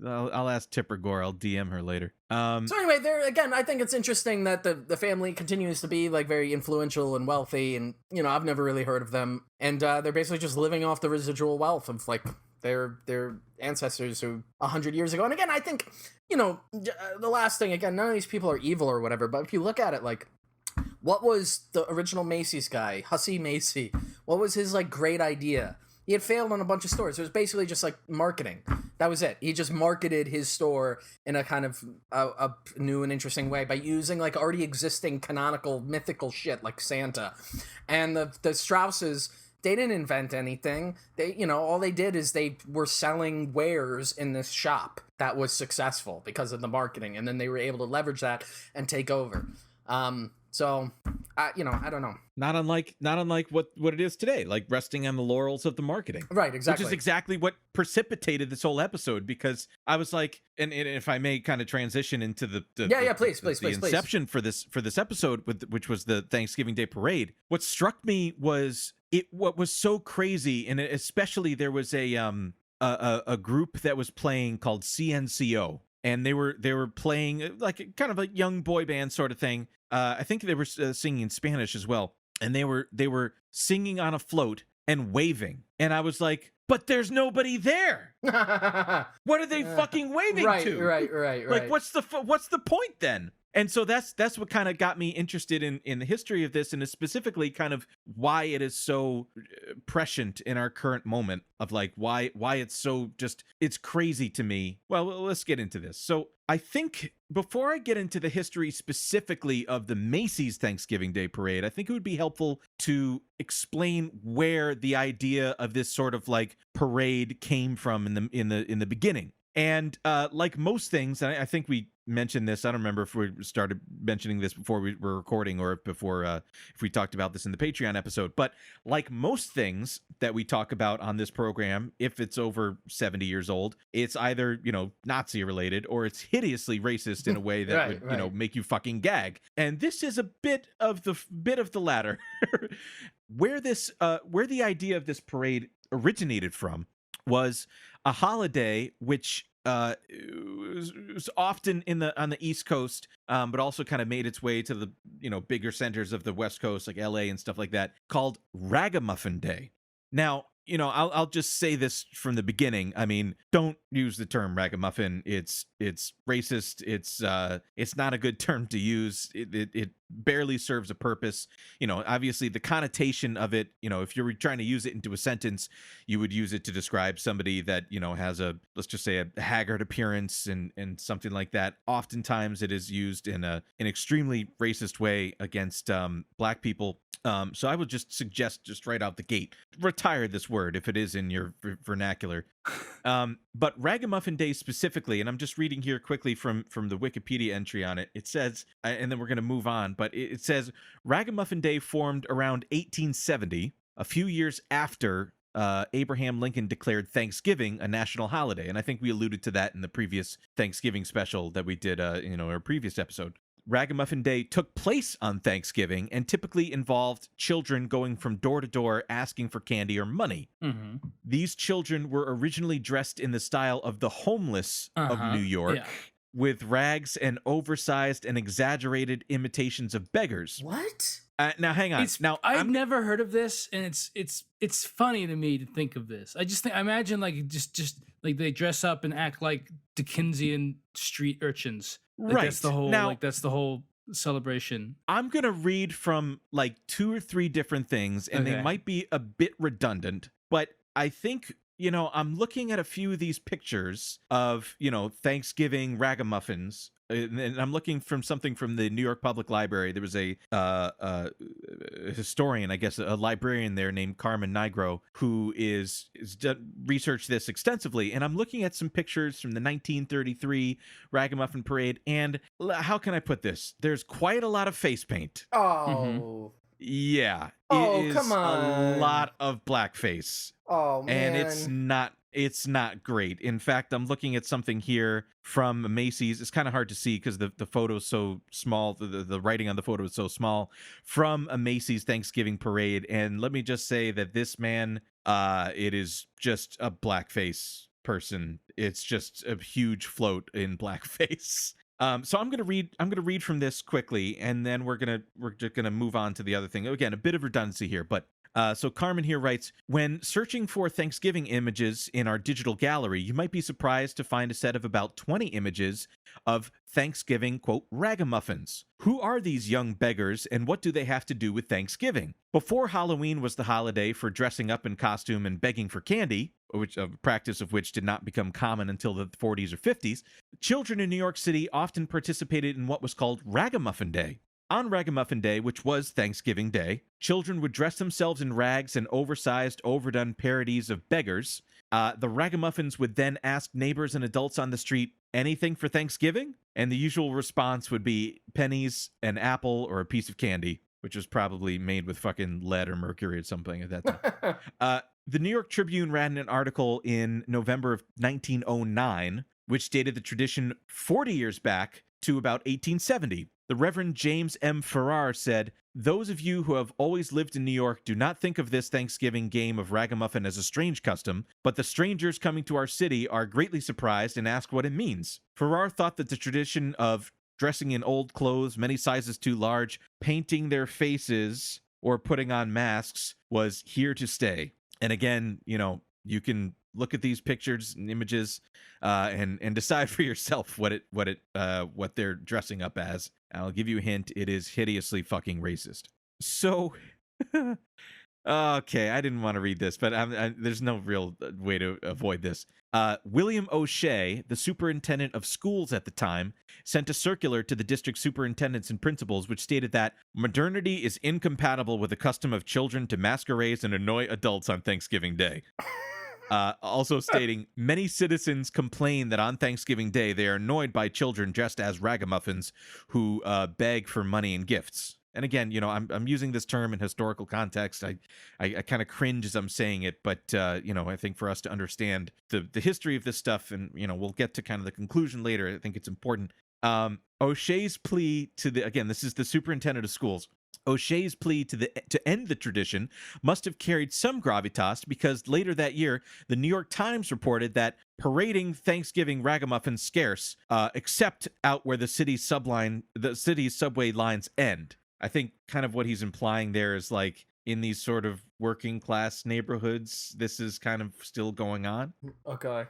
Speaker 2: I'll ask Tipper Gore. I'll DM her later.
Speaker 1: So anyway, there again, I think it's interesting that the family continues to be like very influential and wealthy, and I've never really heard of them, and they're basically just living off the residual wealth of like their ancestors who 100 years ago. And again, I think the last thing, again, none of these people are evil or whatever, but if you look at it, like, what was the original Macy's guy, Hussey Macy? What was his like great idea? He had failed on a bunch of stores. It was basically just like marketing. That was it. He just marketed his store in a kind of a new and interesting way by using like already existing canonical mythical shit like Santa. And the Strausses, they didn't invent anything. They, all they did is they were selling wares in this shop that was successful because of the marketing, and then they were able to leverage that and take over. So, I don't know.
Speaker 2: Not unlike what it is today, like resting on the laurels of the marketing.
Speaker 1: Right, exactly.
Speaker 2: Which is exactly what precipitated this whole episode, because I was like, and if I may kind of transition into the inception for this episode, which was the Thanksgiving Day Parade. What struck me was what was so crazy, and especially there was a group that was playing called CNCO. And they were playing like kind of a young boy band sort of thing. I think they were singing in Spanish as well. and they were singing on a float and waving, and I was like, but there's nobody there. What are they fucking waving to?
Speaker 1: Right.
Speaker 2: Like, what's the point then? And so that's what kind of got me interested in the history of this, and specifically kind of why it is so prescient in our current moment of like why it's so just, it's crazy to me. Well, let's get into this. So I think before I get into the history specifically of the Macy's Thanksgiving Day Parade, I think it would be helpful to explain where the idea of this sort of like parade came from in the beginning. And like most things, I think we mentioned this. I don't remember if we started mentioning this before we were recording or before if we talked about this in the Patreon episode. But like most things that we talk about on this program, if it's over 70 years old, it's either, you know, Nazi related or it's hideously racist in a way that would, you know, make you fucking gag. And this is a bit of the latter. Where the idea of this parade originated from was a holiday which was often on the East Coast, but also kind of made its way to the, you know, bigger centers of the West Coast, like LA and stuff like that, called Ragamuffin Day. Now, you know, I'll just say this from the beginning. I mean, don't use the term ragamuffin. It's racist. It's not a good term to use. It barely serves a purpose. You know, obviously the connotation of it, you know, if you're trying to use it into a sentence, you would use it to describe somebody that, you know, has let's just say a haggard appearance and something like that. Oftentimes it is used in an extremely racist way against Black people. So I would just suggest, just right out the gate, retire this word if it is in your vernacular. But Ragamuffin Day specifically, and I'm just reading here quickly from the Wikipedia entry on it. It says, and then we're going to move on, but it says Ragamuffin Day formed around 1870, a few years after Abraham Lincoln declared Thanksgiving a national holiday. And I think we alluded to that in the previous Thanksgiving special that we did, our previous episode. Ragamuffin Day took place on Thanksgiving and typically involved children going from door to door asking for candy or money. Mm-hmm. These children were originally dressed in the style of the homeless of New York, with rags and oversized and exaggerated imitations of beggars.
Speaker 1: What?
Speaker 2: Now, hang on.
Speaker 4: I've never heard of this, and it's funny to me to think of this. I imagine like just like they dress up and act like Dickensian street urchins. Like,
Speaker 2: right.
Speaker 4: That's the whole celebration.
Speaker 2: I'm going to read from like 2 or 3 different things, and they might be a bit redundant, but I think, you know, I'm looking at a few of these pictures of, you know, Thanksgiving ragamuffins, and I'm looking from something from the New York Public Library. There was a historian, I guess, a librarian there named Carmen Nigro, who is researched this extensively. And I'm looking at some pictures from the 1933 Ragamuffin Parade. And how can I put this? There's quite a lot of face paint.
Speaker 1: Oh.
Speaker 2: Mm-hmm. Yeah.
Speaker 1: Oh,
Speaker 2: it is
Speaker 1: come on.
Speaker 2: a lot of blackface.
Speaker 1: Oh, man.
Speaker 2: And it's not great. In fact, I'm looking at something here from Macy's. It's kind of hard to see because the photo's so small. The writing on the photo is so small. From a Macy's Thanksgiving parade. And let me just say that this man, it is just a blackface person. It's just a huge float in blackface. So I'm gonna read from this quickly, and then we're just gonna move on to the other thing. Again, a bit of redundancy here, but so Carmen here writes, when searching for Thanksgiving images in our digital gallery, you might be surprised to find a set of about 20 images of Thanksgiving, quote, ragamuffins. Who are these young beggars, and what do they have to do with Thanksgiving? Before Halloween was the holiday for dressing up in costume and begging for candy, which a practice of which did not become common until the 40s or 50s, children in New York City often participated in what was called Ragamuffin Day. On Ragamuffin Day, which was Thanksgiving Day, children would dress themselves in rags and oversized, overdone parodies of beggars. The ragamuffins would then ask neighbors and adults on the street, anything for Thanksgiving? And the usual response would be pennies, an apple, or a piece of candy, which was probably made with fucking lead or mercury or something at that time. The New York Tribune ran an article in November of 1909, which dated the tradition 40 years back to about 1870. The Reverend James M. Farrar said, those of you who have always lived in New York do not think of this Thanksgiving game of ragamuffin as a strange custom, but the strangers coming to our city are greatly surprised and ask what it means. Farrar thought that the tradition of dressing in old clothes, many sizes too large, painting their faces, or putting on masks was here to stay. And again, you can look at these pictures and images and decide for yourself what they're dressing up as. I'll give you a hint. It is hideously fucking racist. So, okay, I didn't want to read this, but there's no real way to avoid this. William O'Shea, the superintendent of schools at the time, sent a circular to the district superintendents and principals which stated that modernity is incompatible with the custom of children to masquerade and annoy adults on Thanksgiving Day. Also stating, many citizens complain that on Thanksgiving Day they are annoyed by children dressed as ragamuffins who beg for money and gifts. And again, I'm using this term in historical context. I kind of cringe as I'm saying it, but I think for us to understand the history of this stuff, and we'll get to kind of the conclusion later. I think it's important. O'Shea's plea to this is the superintendent of schools. O'Shea's plea to end the tradition must have carried some gravitas, because later that year, the New York Times reported that parading Thanksgiving ragamuffins scarce, except out where the city's subway lines end. I think kind of what he's implying there is like in these sort of working class neighborhoods, this is kind of still going on.
Speaker 1: Okay.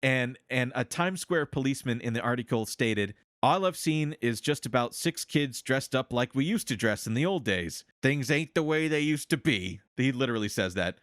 Speaker 2: And a Times Square policeman in the article stated, "All I've seen is just about 6 kids dressed up like we used to dress in the old days. Things ain't the way they used to be." He literally says that.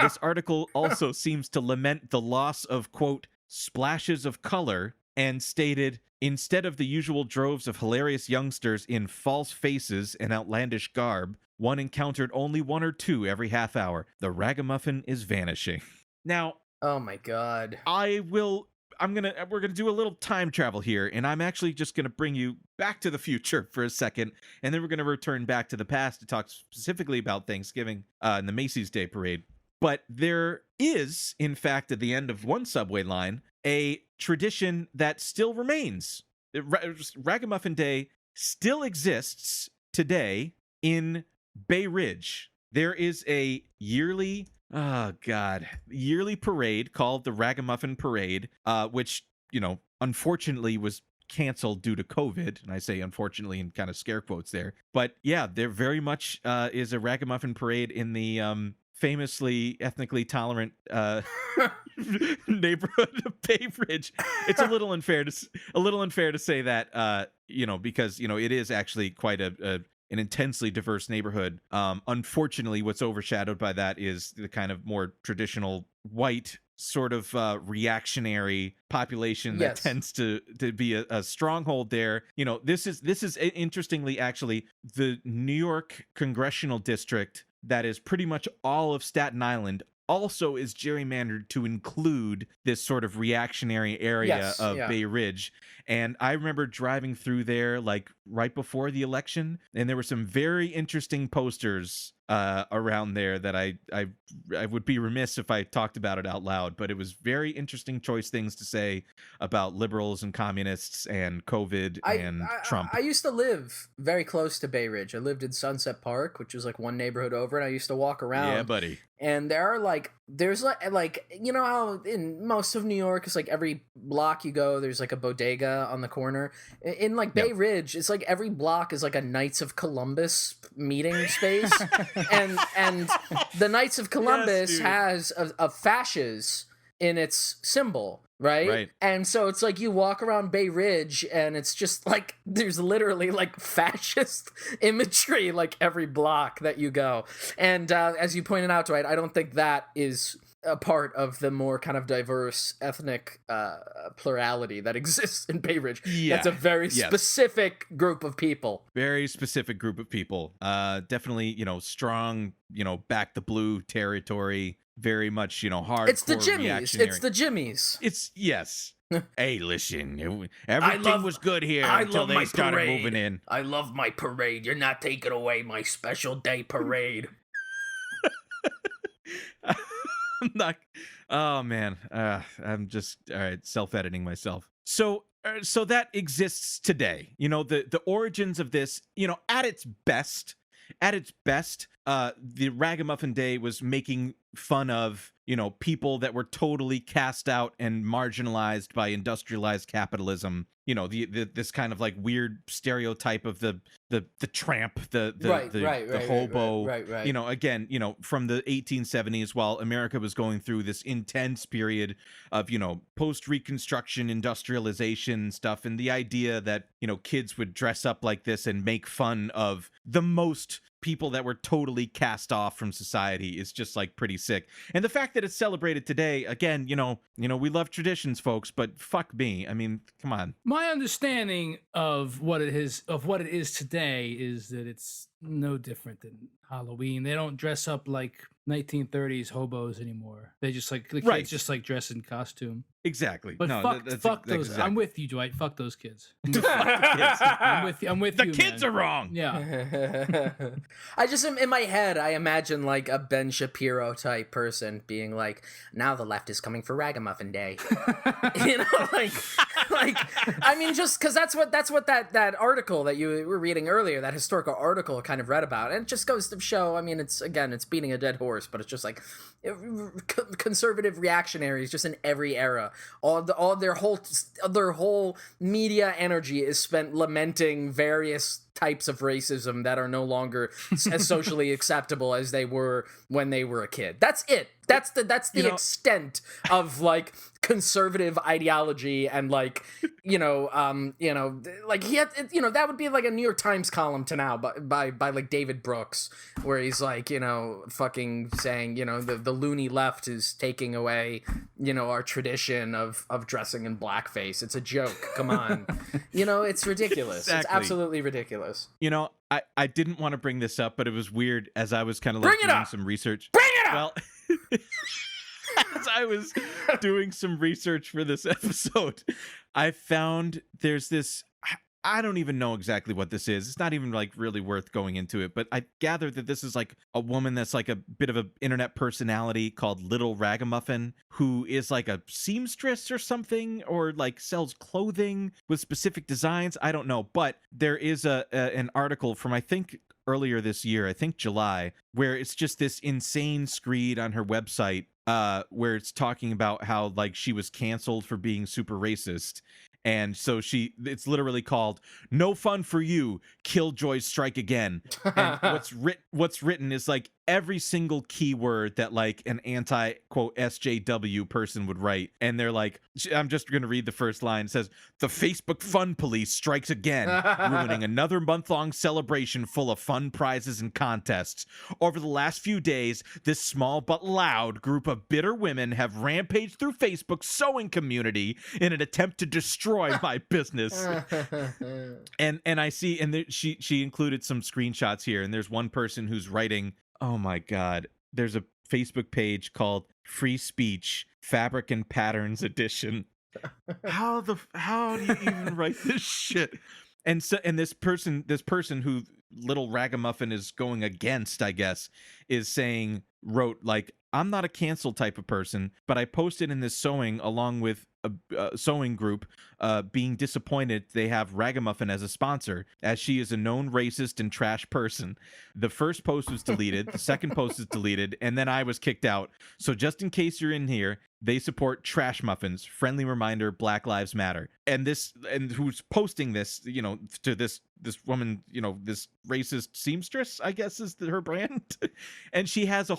Speaker 2: This article also seems to lament the loss of, quote, splashes of color, and stated, instead of the usual droves of hilarious youngsters in false faces and outlandish garb, one encountered only 1 or 2 every half hour. The ragamuffin is vanishing. Now,
Speaker 1: oh my God.
Speaker 2: we're gonna do a little time travel here, and I'm actually just gonna bring you back to the future for a second, and then we're gonna return back to the past to talk specifically about Thanksgiving and the Macy's Day Parade. But there is, in fact, at the end of one subway line, a tradition that still remains. Ragamuffin Day still exists today in Bay Ridge. There is a yearly parade called the Ragamuffin Parade, which, unfortunately was canceled due to COVID. And I say unfortunately in kind of scare quotes there. But yeah, there very much is a Ragamuffin Parade in the famously ethnically tolerant neighborhood of Bay Ridge. It's a little unfair to say that, because it is actually quite an intensely diverse neighborhood. Unfortunately, what's overshadowed by that is the kind of more traditional white sort of reactionary population that tends to be a stronghold there. This is interestingly actually the New York congressional district that is pretty much all of Staten Island also is gerrymandered to include this sort of reactionary area of Bay Ridge. And I remember driving through there like right before the election, and there were some very interesting posters around there that I would be remiss if I talked about it out loud, but it was very interesting choice things to say about liberals and communists and COVID and Trump.
Speaker 1: I used to live very close to Bay Ridge. I lived in Sunset Park, which was like one neighborhood over, and I used to walk around.
Speaker 2: Yeah, buddy.
Speaker 1: And there's how in most of New York, it's like every block you go, there's like a bodega on the corner. In like Bay Ridge, it's like every block is like a Knights of Columbus meeting space. and the Knights of Columbus has a fasces in its symbol, right? And so it's like you walk around Bay Ridge and it's just like there's literally like fascist imagery like every block that you go. And as you pointed out, Dwight, I don't think that is a part of the more kind of diverse ethnic plurality that exists in Bay Ridge. That's a very specific group of people.
Speaker 2: Very specific group of people. Definitely, strong, back the blue territory. Very much, hardcore.
Speaker 1: It's the Jimmies. It's the Jimmies.
Speaker 2: It's Hey, listen, everything was good here until they started moving in.
Speaker 1: I love my parade. You're not taking away my special day parade.
Speaker 2: I'm not. Oh man, I'm just all right. Self-editing myself. So that exists today. The origins of this. At its best, the Ragamuffin Day was making fun of, people that were totally cast out and marginalized by industrialized capitalism. This kind of like weird stereotype of the tramp, the hobo.
Speaker 1: Right.
Speaker 2: Again, from the 1870s, while America was going through this intense period of, post-Reconstruction industrialization stuff, and the idea that, kids would dress up like this and make fun of the most people that were totally cast off from society is just like pretty sick. And the fact that it's celebrated today, again, we love traditions, folks, but fuck me. I mean, come on.
Speaker 4: My understanding of what it is today is that it's no different than Halloween. They don't dress up like 1930s hobos anymore. They just like the kids just like dress in costume.
Speaker 2: Exactly.
Speaker 4: But fuck those.
Speaker 2: Exactly.
Speaker 4: I'm with you, Dwight. Fuck those kids.
Speaker 2: I'm
Speaker 4: with you.
Speaker 2: The kids
Speaker 4: man.
Speaker 2: are wrong.
Speaker 4: Yeah.
Speaker 1: I just in my head, I imagine like a Ben Shapiro type person being like, "Now the left is coming for Ragamuffin Day," like I mean, just because that's what that article that you were reading earlier, that historical article, kind of read about, and it just goes to show. I mean, it's beating a dead horse, but it's just like conservative reactionaries, just in every era. All their whole media energy is spent lamenting various types of racism that are no longer as socially acceptable as they were when they were a kid. That's it. That's the extent of like conservative ideology, and like like he had, that would be like a New York Times column to now by like David Brooks, where he's like fucking saying the loony left is taking away our tradition of dressing in blackface. It's a joke. Come on. It's ridiculous.
Speaker 2: Exactly.
Speaker 1: It's absolutely ridiculous.
Speaker 2: I didn't want to bring this up, but it was weird as I was kind of like doing some research.
Speaker 1: Bring it up.
Speaker 2: Well, as I was doing some research for this episode, I found there's this, I don't even know exactly what this is. It's not even like really worth going into it, but I gather that this is like a woman that's like a bit of an internet personality called Little Ragamuffin, who is like a seamstress or something, or like sells clothing with specific designs. I don't know, but there is an article from, I think, earlier this year, I think July, where it's just this insane screed on her website, where it's talking about how like she was canceled for being super racist. And so it's literally called "No Fun for You, Killjoys Strike Again." And what's written is like every single keyword that like an anti-quote SJW person would write. And they're like, I'm just going to read the first line. It says, "The Facebook fun police strikes again, ruining another month-long celebration full of fun prizes and contests. Over the last few days, this small but loud group of bitter women have rampaged through Facebook's sewing community in an attempt to destroy my business." And I see, and she included some screenshots here, and there's one person who's writing, oh my God, there's a Facebook page called Free Speech Fabric and Patterns Edition. How do you even write this shit? And this person who Little Ragamuffin is going against, I guess, wrote like, "I'm not a cancel type of person, but I posted in this sewing along with a sewing group being disappointed they have Ragamuffin as a sponsor, as she is a known racist and trash person. The first post was deleted, the second post is deleted, and then I was kicked out. So just in case you're in here, they support trash muffins. Friendly reminder, Black Lives Matter." And who's posting this, to this woman, this racist seamstress, I guess is her brand. And she has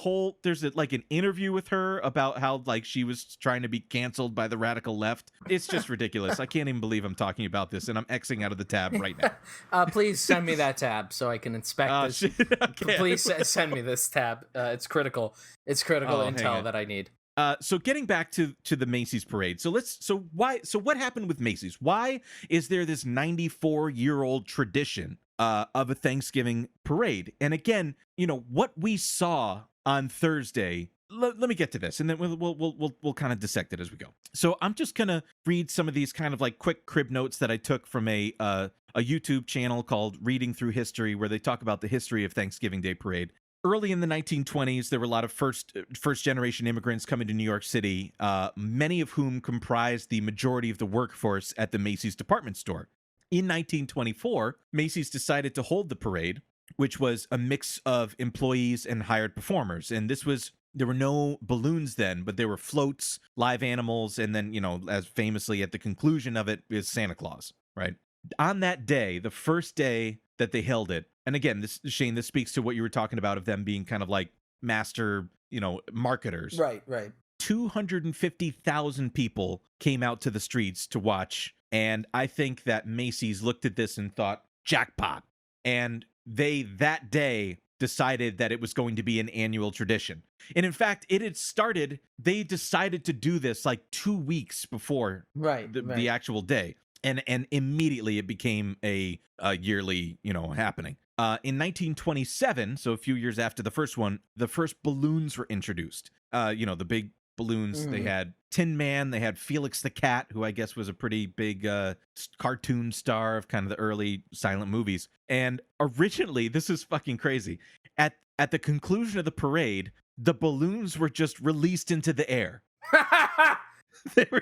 Speaker 2: there's like an interview with her about how like she was trying to be canceled by the radical left. It's just ridiculous. I can't even believe I'm talking about this, and I'm Xing out of the tab right now.
Speaker 1: Please send me that tab so I can inspect this. Okay. Please send me this tab. It's critical. It's critical intel that I need.
Speaker 2: So getting back to the Macy's parade. So what happened with Macy's? Why is there this 94-year-old tradition of a Thanksgiving parade? And again, what we saw on Thursday. Let me get to this, and then we'll kind of dissect it as we go. So I'm just gonna read some of these kind of like quick crib notes that I took from a YouTube channel called Reading Through History, where they talk about the history of Thanksgiving Day Parade. Early in the 1920s, there were a lot of first generation immigrants coming to New York City, many of whom comprised the majority of the workforce at the Macy's department store. In 1924, Macy's decided to hold the parade, which was a mix of employees and hired performers. And this was balloons then, but there were floats, live animals, and then, as famously at the conclusion of it is Santa Claus, right? On that day, the first day that they held it, and again, this speaks to what you were talking about of them being kind of like master, marketers.
Speaker 1: Right.
Speaker 2: 250,000 people came out to the streets to watch, and I think that Macy's looked at this and thought, jackpot. And they, that day, decided that it was going to be an annual tradition. And in fact, they decided to do this like 2 weeks before the actual day. And immediately it became a yearly, happening. In 1927, so a few years after the first one, the first balloons were introduced. The big balloons. They had Tin Man, they had Felix the Cat, who I guess was a pretty big cartoon star of kind of the early silent movies. And originally, this is fucking crazy, at the conclusion of the parade, the balloons were just released into the air. They were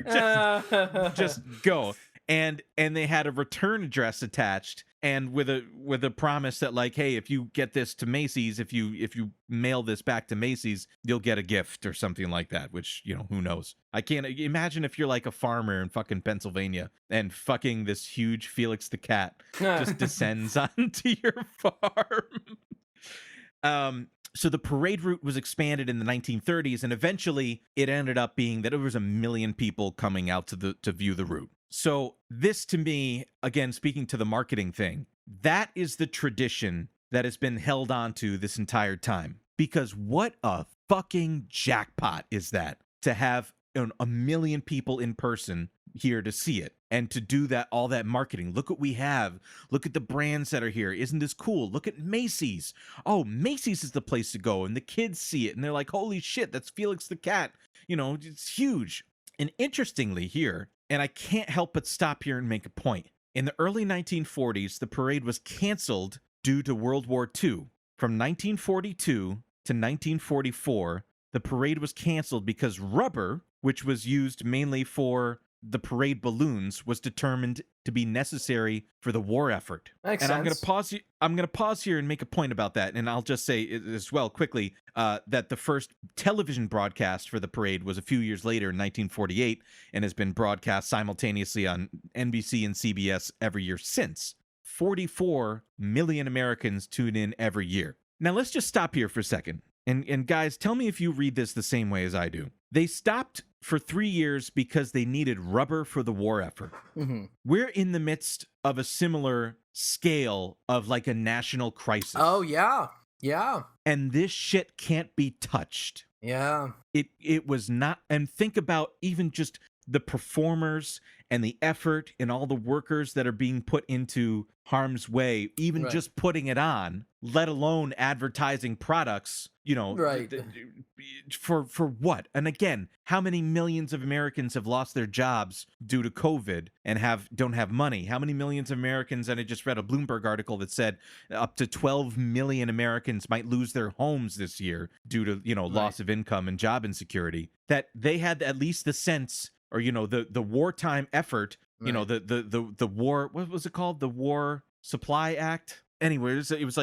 Speaker 2: just go. And they had a return address attached, and with a promise that, like, hey, if you get this to Macy's, if you mail this back to Macy's, you'll get a gift or something like that, which, who knows. I can't imagine if you're like a farmer in fucking Pennsylvania and fucking this huge Felix the Cat just descends onto your farm. So the parade route was expanded in the 1930s, and eventually it ended up being that it was 1 million people coming out to view the route. So this, to me, again, speaking to the marketing thing, that is the tradition that has been held on to this entire time. Because what a fucking jackpot is that, to have 1 million people in person here to see it and to do that, all that marketing. Look what we have. Look at the brands that are here. Isn't this cool? Look at Macy's. Oh, Macy's is the place to go. And the kids see it and they're like, holy shit, that's Felix the Cat. It's huge. And interestingly here, and I can't help but stop here and make a point. In the early 1940s, the parade was canceled due to World War II. From 1942 to 1944, the parade was canceled because rubber, which was used mainly for the parade balloons, was determined to be necessary for the war effort.
Speaker 1: Makes
Speaker 2: and
Speaker 1: sense.
Speaker 2: I'm going to pause here and make a point about that, and I'll just say as well quickly that the first television broadcast for the parade was a few years later in 1948 and has been broadcast simultaneously on NBC and CBS every year since. 44 million Americans tune in every year. Now let's just stop here for a second. And guys, tell me if you read this the same way as I do. They stopped for 3 years because they needed rubber for the war effort.
Speaker 1: Mm-hmm.
Speaker 2: We're in the midst of a similar scale of like a national crisis.
Speaker 1: Oh, yeah. Yeah.
Speaker 2: And this shit can't be touched.
Speaker 1: Yeah.
Speaker 2: It was not. And think about even just the performers and the effort and all the workers that are being put into harm's way, even just putting it on, let alone advertising products,
Speaker 1: Right.
Speaker 2: For what? And again, how many millions of Americans have lost their jobs due to COVID and don't have money? How many millions of Americans, and I just read a Bloomberg article that said up to 12 million Americans might lose their homes this year due to, loss of income and job insecurity, that they had at least the sense, or, the wartime effort, the war, what was it called? The War Supply Act. Anyways, it was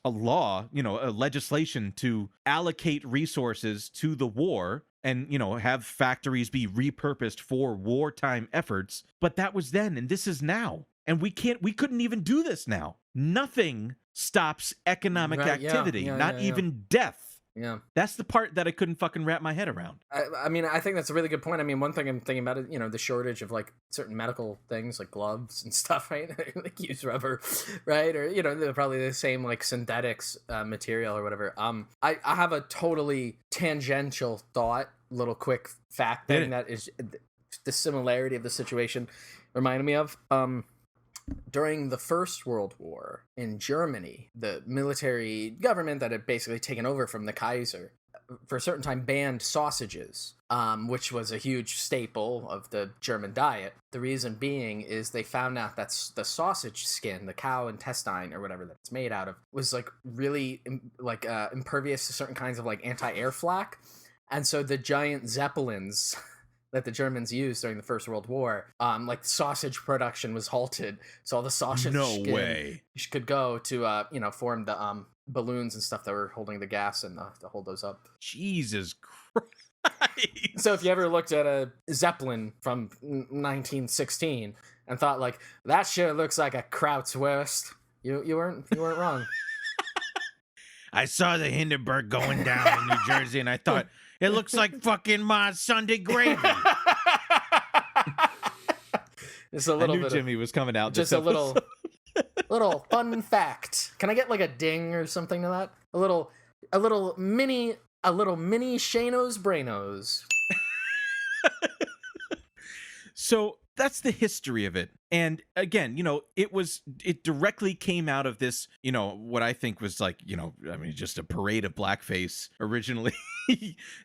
Speaker 2: a law, a legislation to allocate resources to the war and, have factories be repurposed for wartime efforts. But that was then, and this is now. And we couldn't even do this now. Nothing stops economic activity, not even death.
Speaker 1: Yeah.
Speaker 2: That's the part that I couldn't fucking wrap my head around.
Speaker 1: I mean, I think that's a really good point. I mean, one thing I'm thinking about is, the shortage of like certain medical things like gloves and stuff, right? Like use rubber, right? Or, they're probably the same like synthetics material or whatever. I have a totally tangential thought, little quick fact thing that is the similarity of the situation reminded me of. During the First World War in Germany, the military government that had basically taken over from the Kaiser for a certain time banned sausages, which was a huge staple of the German diet. The reason being is they found out that the sausage skin, the cow intestine or whatever that it's made out of, was like really impervious to certain kinds of like anti-air flak. And so the giant Zeppelins that the Germans used during the First World War, like sausage production was halted, so all the sausage skin could go to form the balloons and stuff that were holding the gas and to hold those up.
Speaker 2: Jesus Christ.
Speaker 1: So if you ever looked at a Zeppelin from 1916 and thought like that shit looks like a Krautwurst, you weren't wrong.
Speaker 2: I saw the Hindenburg going down in New Jersey, and I thought it looks like fucking my Sunday gravy.
Speaker 1: Just a little
Speaker 2: I knew
Speaker 1: bit.
Speaker 2: Jimmy was coming out.
Speaker 1: Just
Speaker 2: this
Speaker 1: a little fun fact. Can I get like a ding or something to that? A little mini Shano's Brainos.
Speaker 2: So that's the history of it. And again, it directly came out of this, what I think was like, just a parade of blackface originally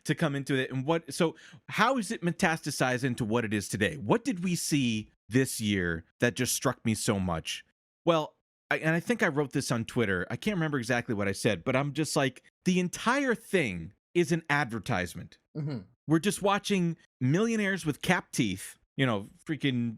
Speaker 2: to come into it. And so how is it metastasized into what it is today? What did we see this year that just struck me so much? Well, I think I wrote this on Twitter. I can't remember exactly what I said, but I'm just like, the entire thing is an advertisement.
Speaker 1: Mm-hmm.
Speaker 2: We're just watching millionaires with cap teeth, freaking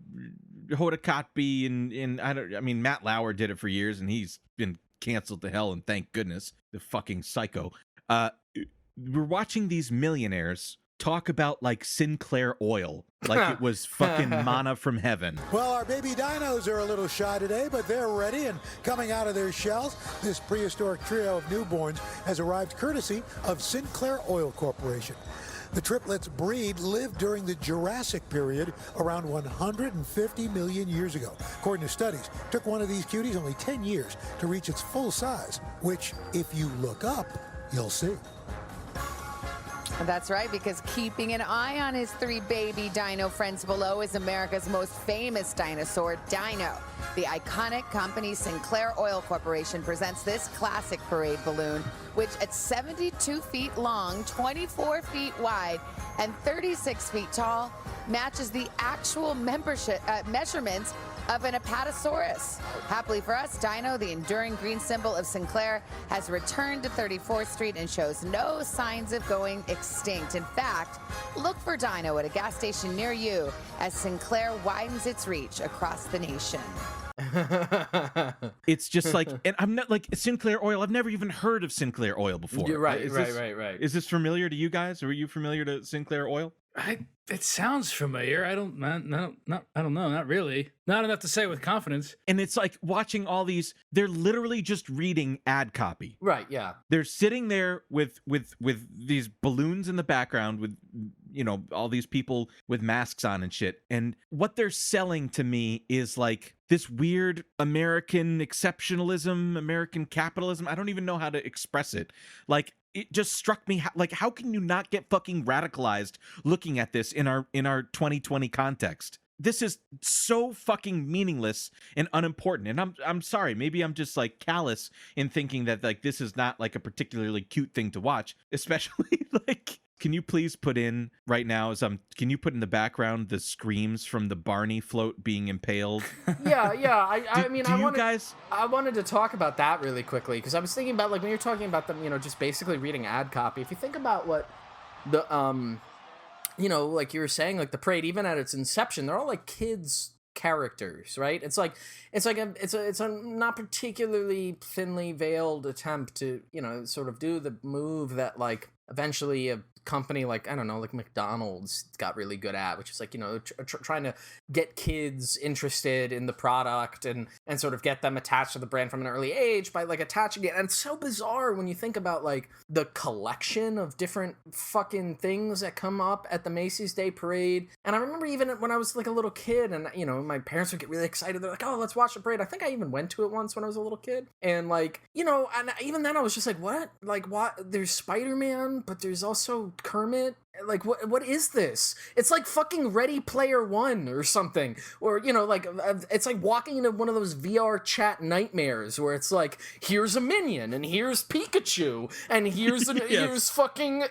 Speaker 2: Hoda Kotb and Matt Lauer did it for years and he's been canceled to hell, and thank goodness, the fucking psycho. We're watching these millionaires talk about like Sinclair oil, like it was fucking manna from heaven.
Speaker 5: Well, our baby dinos are a little shy today, but they're ready and coming out of their shells. This prehistoric trio of newborns has arrived courtesy of Sinclair Oil Corporation. The triplets' breed lived during the Jurassic period around 150 million years ago. According to studies, it took one of these cuties only 10 years to reach its full size, which, if you look up, you'll see.
Speaker 6: That's right, because keeping an eye on his three baby dino friends below is America's most famous dinosaur, Dino. The iconic company Sinclair Oil Corporation presents this classic parade balloon, which at 72 feet long, 24 feet wide, and 36 feet tall, matches the actual measurements of an Apatosaurus. Happily for us, Dino, the enduring green symbol of Sinclair, has returned to 34th Street and shows no signs of going extinct. In fact, look for Dino at a gas station near you as Sinclair widens its reach across the nation.
Speaker 2: It's just like, and I'm not like Sinclair Oil. I've never even heard of Sinclair Oil before.
Speaker 1: You're right, right.
Speaker 2: Is this familiar to you guys? Are you familiar to Sinclair Oil?
Speaker 4: It sounds familiar. I don't know. Not really. Not enough to say with confidence.
Speaker 2: And it's like watching all these. They're literally just reading ad copy.
Speaker 1: Right. Yeah.
Speaker 2: They're sitting there with these balloons in the background with all these people with masks on and shit. And what they're selling to me is like this weird American exceptionalism, American capitalism. I don't even know how to express it. Like, it just struck me how can you not get fucking radicalized looking at this in our 2020 context? This is so fucking meaningless and unimportant. And I'm sorry, maybe I'm just like callous in thinking that like this is not like a particularly cute thing to watch, especially like, can you please put in right now can you put in the background the screams from the Barney float being impaled?
Speaker 1: Yeah. I wanted to talk about that really quickly because I was thinking about like when you're talking about them, just basically reading ad copy. If you think about what the like you were saying, like the parade, even at its inception, they're all like kids characters, right? It's a not particularly thinly veiled attempt to sort of do the move that like eventually a company like, I don't know, like McDonald's got really good at, which is like, trying to get kids interested in the product and sort of get them attached to the brand from an early age by like attaching it. And it's so bizarre when you think about like the collection of different fucking things that come up at the Macy's Day Parade. And I remember even when I was like a little kid and, my parents would get really excited. They're like, oh, let's watch the parade. I think I even went to it once when I was a little kid. And like, and even then I was just like, what? Like, what? There's Spider-Man, but there's also Kermit. Like, what is this? It's like fucking Ready Player One or something. Or, it's like walking into one of those VR chat nightmares where it's like, here's a minion, and here's Pikachu, and here's here's fucking,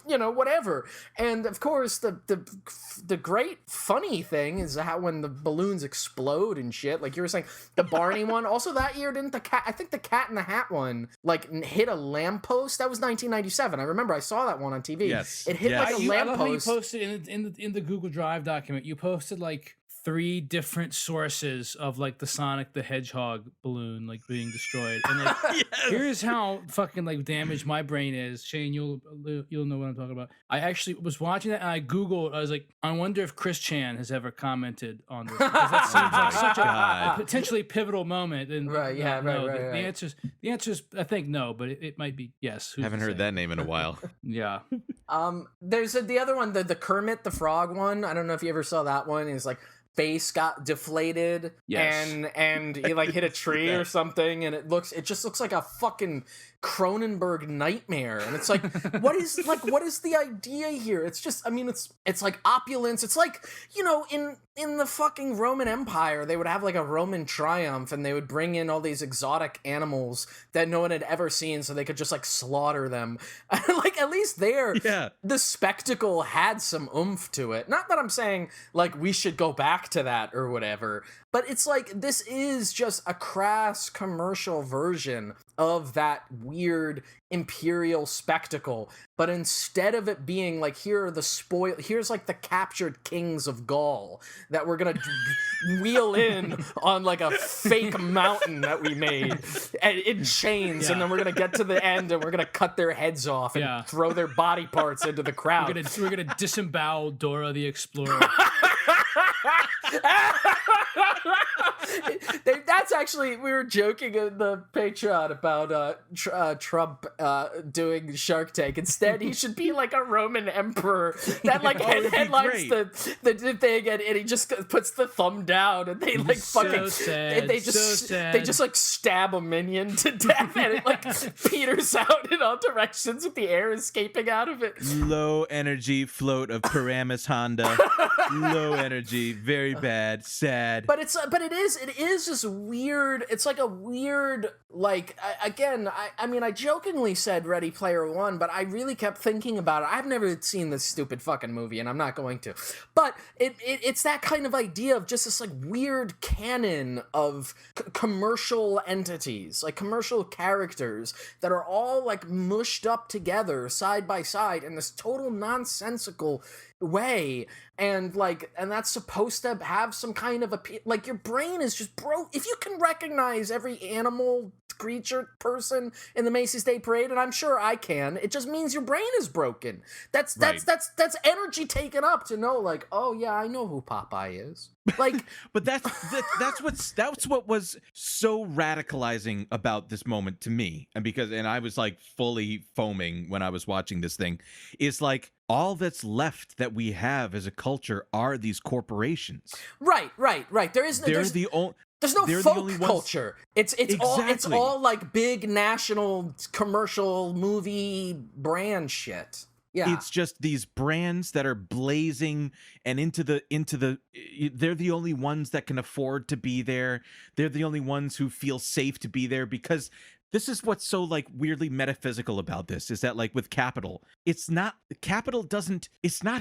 Speaker 1: whatever. And, of course, the great funny thing is how when the balloons explode and shit, like you were saying, the Barney one. Also, that year, didn't I think the Cat in the Hat one, like, hit a lamppost? That was 1997. I remember I saw that one on TV.
Speaker 2: Yes.
Speaker 1: It hit like a
Speaker 4: I love how you
Speaker 1: lamppost.
Speaker 4: posted in the Google Drive document. You posted like 3 different sources of like the Sonic the Hedgehog balloon like being destroyed, and like here's how fucking like damaged my brain is. Shane, you'll know what I'm talking about. I actually was watching that and I googled. I was like, I wonder if Chris Chan has ever commented on this, because that seems like such a potentially pivotal moment. And
Speaker 1: Right, yeah,
Speaker 4: no,
Speaker 1: right.
Speaker 4: The answer's I think no, but it might be yes. Who's
Speaker 2: Haven't
Speaker 4: to
Speaker 2: heard
Speaker 4: say?
Speaker 2: that name in a while.
Speaker 4: Yeah.
Speaker 1: There's the other one, the Kermit the Frog one. I don't know if you ever saw that one. It's like face got deflated,
Speaker 4: Yes.
Speaker 1: and he like hit a tree or something, and it just looks like a fucking Cronenberg nightmare. And it's like, what is the idea here? It's just, I mean, it's like opulence. It's like, you know, in the fucking Roman Empire, they would have like a Roman triumph, and they would bring in all these exotic animals that no one had ever seen, so they could just like slaughter them. Like, at least there, the spectacle had some oomph to it. Not that I'm saying like we should go back to that or whatever, but it's like, this is just a crass commercial version of that weird imperial spectacle. But instead of it being like, here's like the captured kings of Gaul that we're gonna wheel in on like a fake mountain that we made in chains, and then we're gonna get to the end and we're gonna cut their heads off and throw their body parts into the crowd.
Speaker 4: We're gonna disembowel Dora the Explorer.
Speaker 1: That's actually, we were joking in the Patreon about Trump doing Shark Tank. Instead, he should be like a Roman emperor that like headlines the thing, and he just puts the thumb down, and they like fucking they just like stab a minion to death, and it like peters out in all directions with the air escaping out of it.
Speaker 2: Low energy float of Paramus Honda. Low energy, very bad, sad.
Speaker 1: But it is just weird. It's like a weird, like, I mean, I jokingly said Ready Player One, but I really kept thinking about it. I've never seen this stupid fucking movie, and I'm not going to. But it's that kind of idea of just this like weird canon of commercial entities, like commercial characters that are all like mushed up together side by side in this total nonsensical way, and that's supposed to have some kind of like, your brain is just broke. If you can recognize every animal, creature, person in the Macy's Day Parade, and I'm sure I can, it just means your brain is broken. That's energy taken up to know, like, oh yeah, I know who Popeye is. Like,
Speaker 2: but that's what was so radicalizing about this moment to me, and I was like fully foaming when I was watching this thing, is like, all that's left that we have as a culture are these corporations. Right. There's no
Speaker 1: folk culture. It's all like big national commercial movie brand shit. Yeah.
Speaker 2: It's just these brands that are blazing and into the they're the only ones that can afford to be there. They're the only ones who feel safe to be there, because this is what's so like weirdly metaphysical about this, is that like with capital, it's not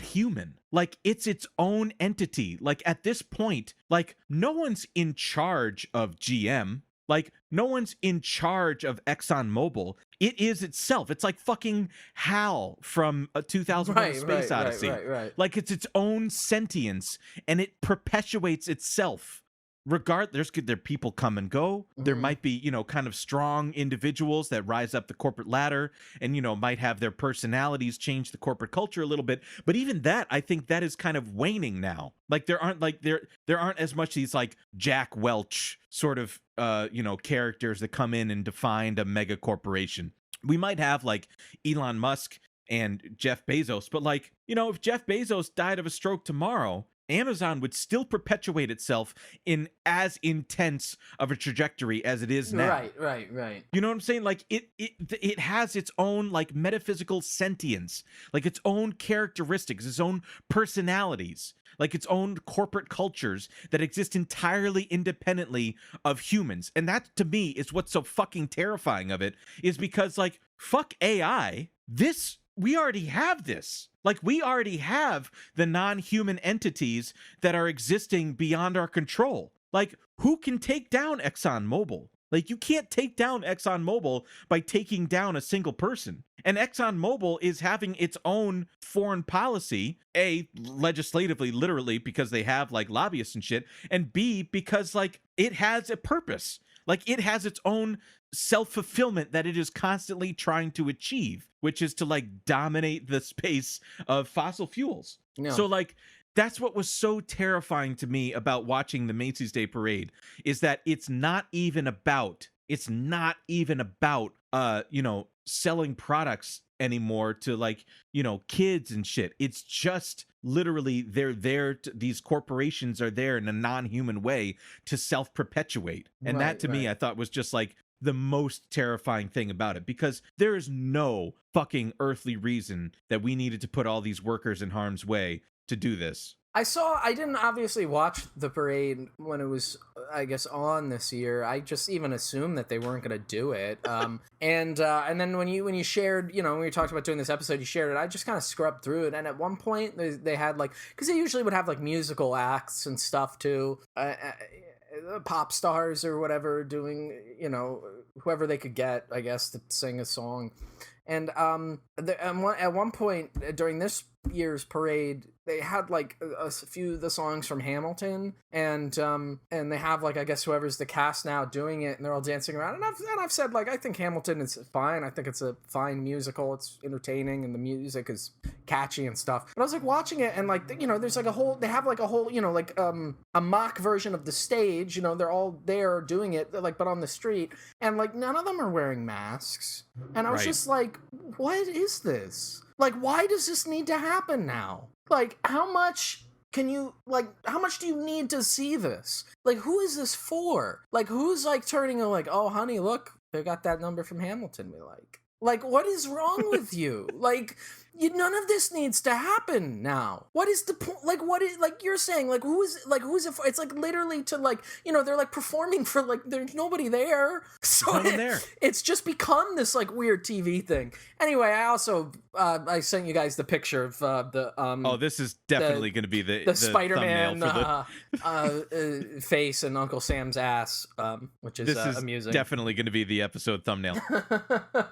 Speaker 2: human. Like, it's its own entity. Like, at this point, like, no one's in charge of GM. Like, no one's in charge of ExxonMobil. It is itself. It's like fucking HAL from a 2001 Space Odyssey.
Speaker 1: Right.
Speaker 2: Like, it's its own sentience, and it perpetuates itself. There people come and go. There might be, kind of strong individuals that rise up the corporate ladder and, might have their personalities change the corporate culture a little bit. But even that, I think that is kind of waning now. Like, there aren't as much these like Jack Welch sort of, characters that come in and define a mega corporation. We might have like Elon Musk and Jeff Bezos, but like, if Jeff Bezos died of a stroke tomorrow, Amazon would still perpetuate itself in as intense of a trajectory as it is now.
Speaker 1: Right.
Speaker 2: You know what I'm saying? Like, it has its own like metaphysical sentience, like its own characteristics, its own personalities, like its own corporate cultures that exist entirely independently of humans. And that, to me, is what's so fucking terrifying of it, is because like, fuck AI, we already have this. Like, we already have the non-human entities that are existing beyond our control. Like, who can take down ExxonMobil? Like, you can't take down ExxonMobil by taking down a single person. And ExxonMobil is having its own foreign policy, A, legislatively, literally, because they have like lobbyists and shit, and B, because like it has a purpose. Like, it has its own self-fulfillment that it is constantly trying to achieve, which is to like dominate the space of fossil fuels.
Speaker 1: Yeah.
Speaker 2: So like, that's what was so terrifying to me about watching the Macy's Day Parade, is that it's not even about selling products anymore to like, kids and shit. It's just literally these corporations are there in a non-human way to self-perpetuate. And that to me, I thought was just like the most terrifying thing about it, because there is no fucking earthly reason that we needed to put all these workers in harm's way to do this.
Speaker 1: I didn't obviously watch the parade when it was, I guess, on this year. I just even assumed that they weren't going to do it. And then when you shared, when we talked about doing this episode, you shared it, I just kind of scrubbed through it. And at one point they had like, because they usually would have like musical acts and stuff too, pop stars or whatever doing, whoever they could get, I guess, to sing a song. And at one point during this year's parade, they had like a few of the songs from Hamilton, and they have like, I guess, whoever's the cast now doing it, and they're all dancing around. And I've said, like, I think Hamilton is fine. I think it's a fine musical. It's entertaining, and the music is catchy and stuff. But I was like watching it, and like, there's like they have like a whole, like a mock version of the stage. They're all there doing it, like, but on the street, and like none of them are wearing masks. And I was just like, what is this? Like, why does this need to happen now? Like, how much do you need to see this? Like, who is this for? Like, who's like turning and like, oh, honey, look, they got that number from Hamilton we like. Like, what is wrong with you? Like, none of this needs to happen now. What is the point? Like, what is, like, you're saying, like, who's it for? It's like literally to like, they're like performing for like, there's nobody there. So it's just become this like weird TV thing. Anyway, I also, I sent you guys the picture of oh,
Speaker 2: this is definitely going to be the
Speaker 1: Spider-Man face and Uncle Sam's ass, which is amusing.
Speaker 2: Definitely going to be the episode thumbnail.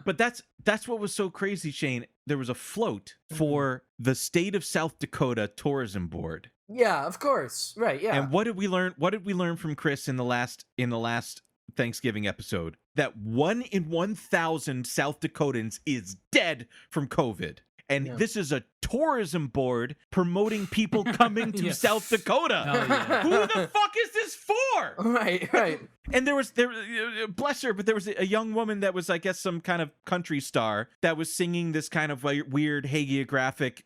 Speaker 2: But that's what was so crazy, Shane. There was a float for the state of South Dakota Tourism Board.
Speaker 1: Yeah, of course. Right, yeah.
Speaker 2: And what did we learn? What did we learn from Chris in the last Thanksgiving episode? That 1 in 1,000 South Dakotans is dead from COVID. And this is a tourism board promoting people coming to South Dakota. Who the fuck is this for?
Speaker 1: Right.
Speaker 2: And there bless her, but there was a young woman that was, I guess, some kind of country star that was singing this kind of weird hagiographic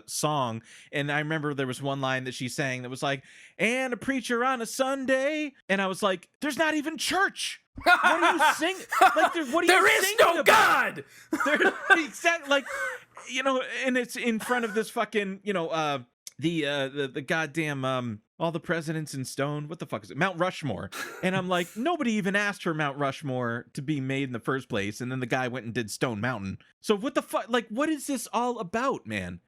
Speaker 2: song. And I remember there was one line that she sang that was like, "And a preacher on a Sunday." And I was like, there's not even church. What are you singing? Like,
Speaker 1: there is no God.
Speaker 2: Exactly, like, and it's in front of this fucking, the goddamn all the presidents in stone. What the fuck is it? Mount Rushmore. And I'm like, nobody even asked for Mount Rushmore to be made in the first place, and then the guy went and did Stone Mountain. So what the fuck? Like, what is this all about, man?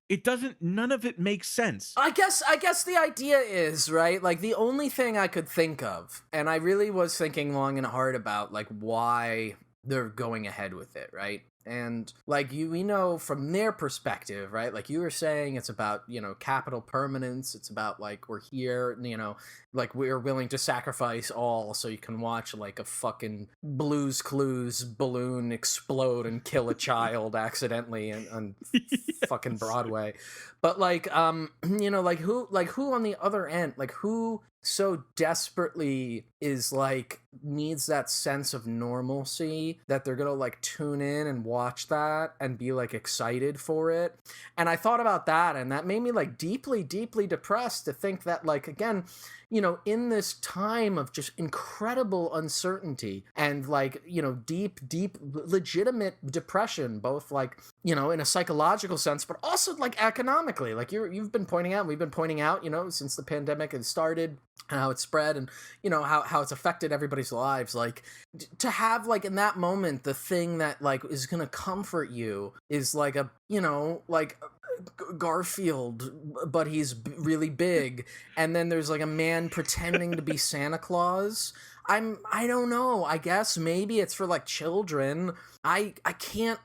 Speaker 2: None of it makes sense.
Speaker 1: I guess the idea is, right, like, the only thing I could think of, and I really was thinking long and hard about, like, why they're going ahead with it, right? And like we know from their perspective, right? Like you were saying, it's about, capital permanence. It's about like, we're here, like we're willing to sacrifice all so you can watch like a fucking Blue's Clues balloon explode and kill a child accidentally on fucking Broadway. But like, like who on the other end, like who so desperately is like needs that sense of normalcy that they're gonna like tune in and watch that and be like excited for it. And I thought about that, and that made me like deeply depressed to think that, like, again, in this time of just incredible uncertainty and like, deep legitimate depression, both like, in a psychological sense, but also like economically, like we've been pointing out, since the pandemic has started, and how it spread, and how it's affected everybody's lives. Like to have like in that moment, the thing that like is gonna comfort you is like a Garfield, but he's really big, and then there's like a man pretending to be Santa Claus. I don't know. I guess maybe it's for like children. I can't.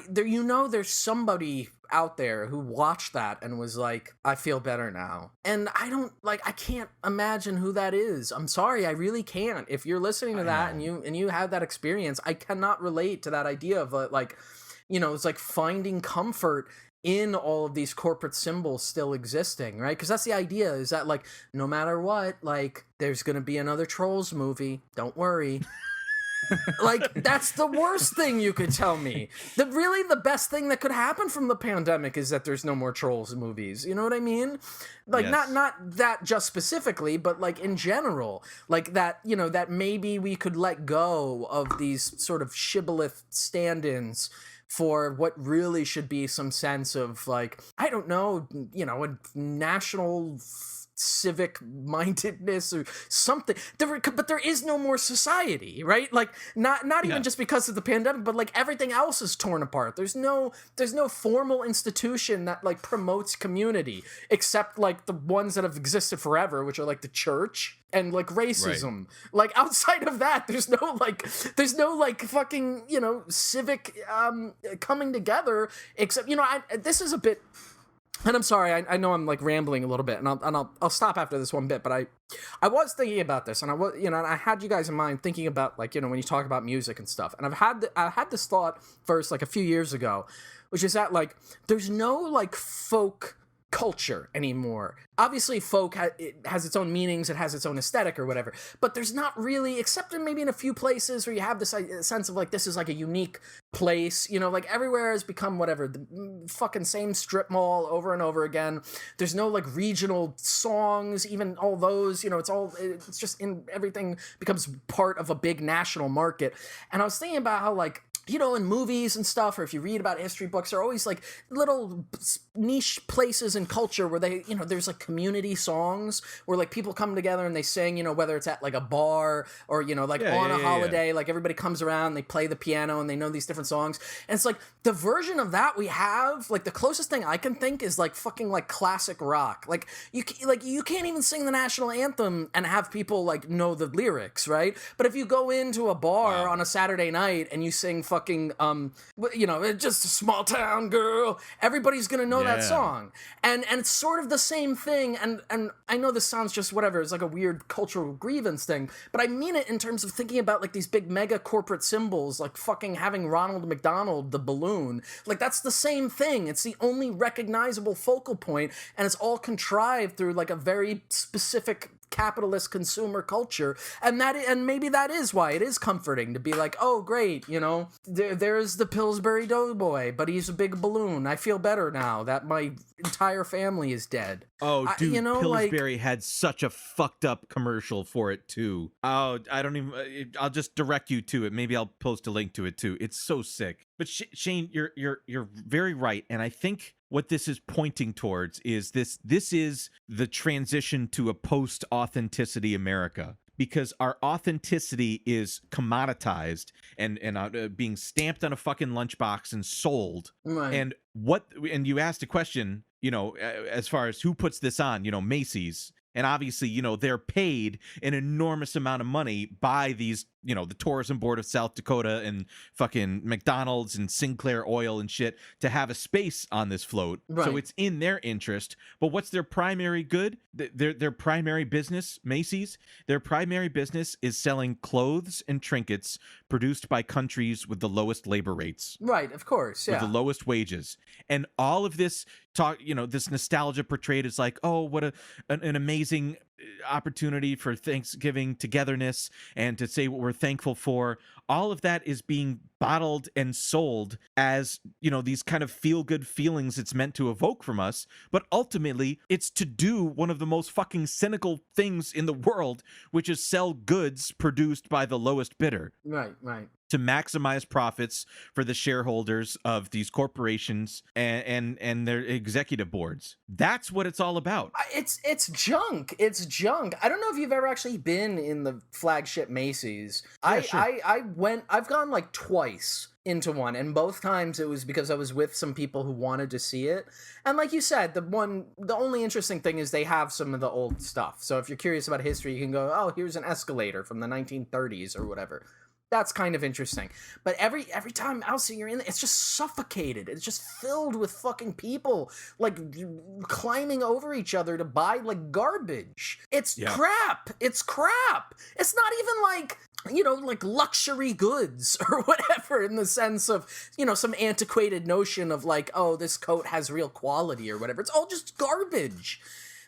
Speaker 1: There's somebody out there who watched that and was like, I feel better now. And I can't imagine who that is. I'm sorry, I really can't. If you're listening to that and you had that experience, I cannot relate to that idea of it's like finding comfort in all of these corporate symbols still existing, right? Because that's the idea, is that like no matter what, like there's gonna be another Trolls movie. Don't worry. Like, that's the worst thing you could tell me. The best thing that could happen from the pandemic is that there's no more Trolls movies. You know what I mean? Like,
Speaker 2: Yes.
Speaker 1: not that just specifically, but like in general. Like that, that maybe we could let go of these sort of shibboleth stand-ins for what really should be some sense of like, I don't know, a national civic mindedness or something. But there is no more society, right? Like not even just because of the pandemic, but like everything else is torn apart. There's no formal institution that like promotes community, except like the ones that have existed forever, which are like the church and like racism. Right. Like outside of that, there's no fucking civic coming together, except this is a bit. And I'm sorry, I know I'm like rambling a little bit, and I'll stop after this one bit. But I was thinking about this, and I had you guys in mind thinking about like when you talk about music and stuff. And I had this thought first like a few years ago, which is that like there's no like folk culture anymore. Obviously folk it has its own meanings, it has its own aesthetic or whatever, but there's not really, except in maybe in a few places where you have this sense of like this is like a unique place, like everywhere has become whatever, the fucking same strip mall over and over again. There's no like regional songs, even all those, it's just in everything becomes part of a big national market. And I was thinking about how like in movies and stuff, or if you read about history books, there are always like little niche places in culture where they, there's like community songs where like people come together and they sing, whether it's at like a bar or, on a holiday, like everybody comes around, they play the piano and they know these different songs. And it's like the version of that we have, like the closest thing I can think is like fucking like classic rock. Like you can't even sing the national anthem and have people like know the lyrics, right? But if you go into a bar on a Saturday night and you sing fucking just a small town girl, everybody's gonna know that song, and it's sort of the same thing. And I know this sounds just whatever, it's like a weird cultural grievance thing, but I mean it in terms of thinking about like these big mega corporate symbols, like fucking having Ronald McDonald the balloon. Like that's the same thing. It's the only recognizable focal point, and it's all contrived through like a very specific capitalist consumer culture, and maybe that is why it is comforting to be like, oh great, there's the Pillsbury Doughboy, but he's a big balloon. I feel better now that my entire family is dead.
Speaker 2: Oh, dude, Pillsbury had such a fucked up commercial for it too. Oh, I'll just direct you to it. Maybe I'll post a link to it too. It's so sick. But Shane, you're very right, and I think what this is pointing towards is this is the transition to a post-authenticity America, because our authenticity is commoditized and being stamped on a fucking lunchbox and sold.
Speaker 1: Right.
Speaker 2: And you asked a question, as far as who puts this on, Macy's. And obviously, they're paid an enormous amount of money by these, the Tourism Board of South Dakota and fucking McDonald's and Sinclair Oil and shit to have a space on this float. Right. So it's in their interest. But what's their primary good? Their primary business, Macy's, their primary business is selling clothes and trinkets produced by countries with the lowest labor rates.
Speaker 1: Right, of course, yeah.
Speaker 2: With the lowest wages. And all of this talk, this nostalgia portrayed as like, oh, what an amazing opportunity for Thanksgiving togetherness and to say what we're thankful for. All of that is being bottled and sold as, these kind of feel-good feelings it's meant to evoke from us. But ultimately, it's to do one of the most fucking cynical things in the world, which is sell goods produced by the lowest bidder.
Speaker 1: Right.
Speaker 2: To maximize profits for the shareholders of these corporations and their executive boards. That's what it's all about.
Speaker 1: It's junk. It's junk. I don't know if you've ever actually been in the flagship Macy's.
Speaker 2: Yeah, sure.
Speaker 1: I've gone like twice. twice into one, and both times it was because I was with some people who wanted to see it. And like you said, the only interesting thing is they have some of the old stuff. So if you're curious about history, you can go, oh, here's an escalator from the 1930s or whatever. That's kind of interesting. But every time else you're in, it's just suffocated. It's just filled with fucking people, like, climbing over each other to buy, like, garbage. It's crap. It's crap. It's not even like, you know, like luxury goods or whatever, in the sense of, you know, some antiquated notion of like, oh, this coat has real quality or whatever. It's all just garbage.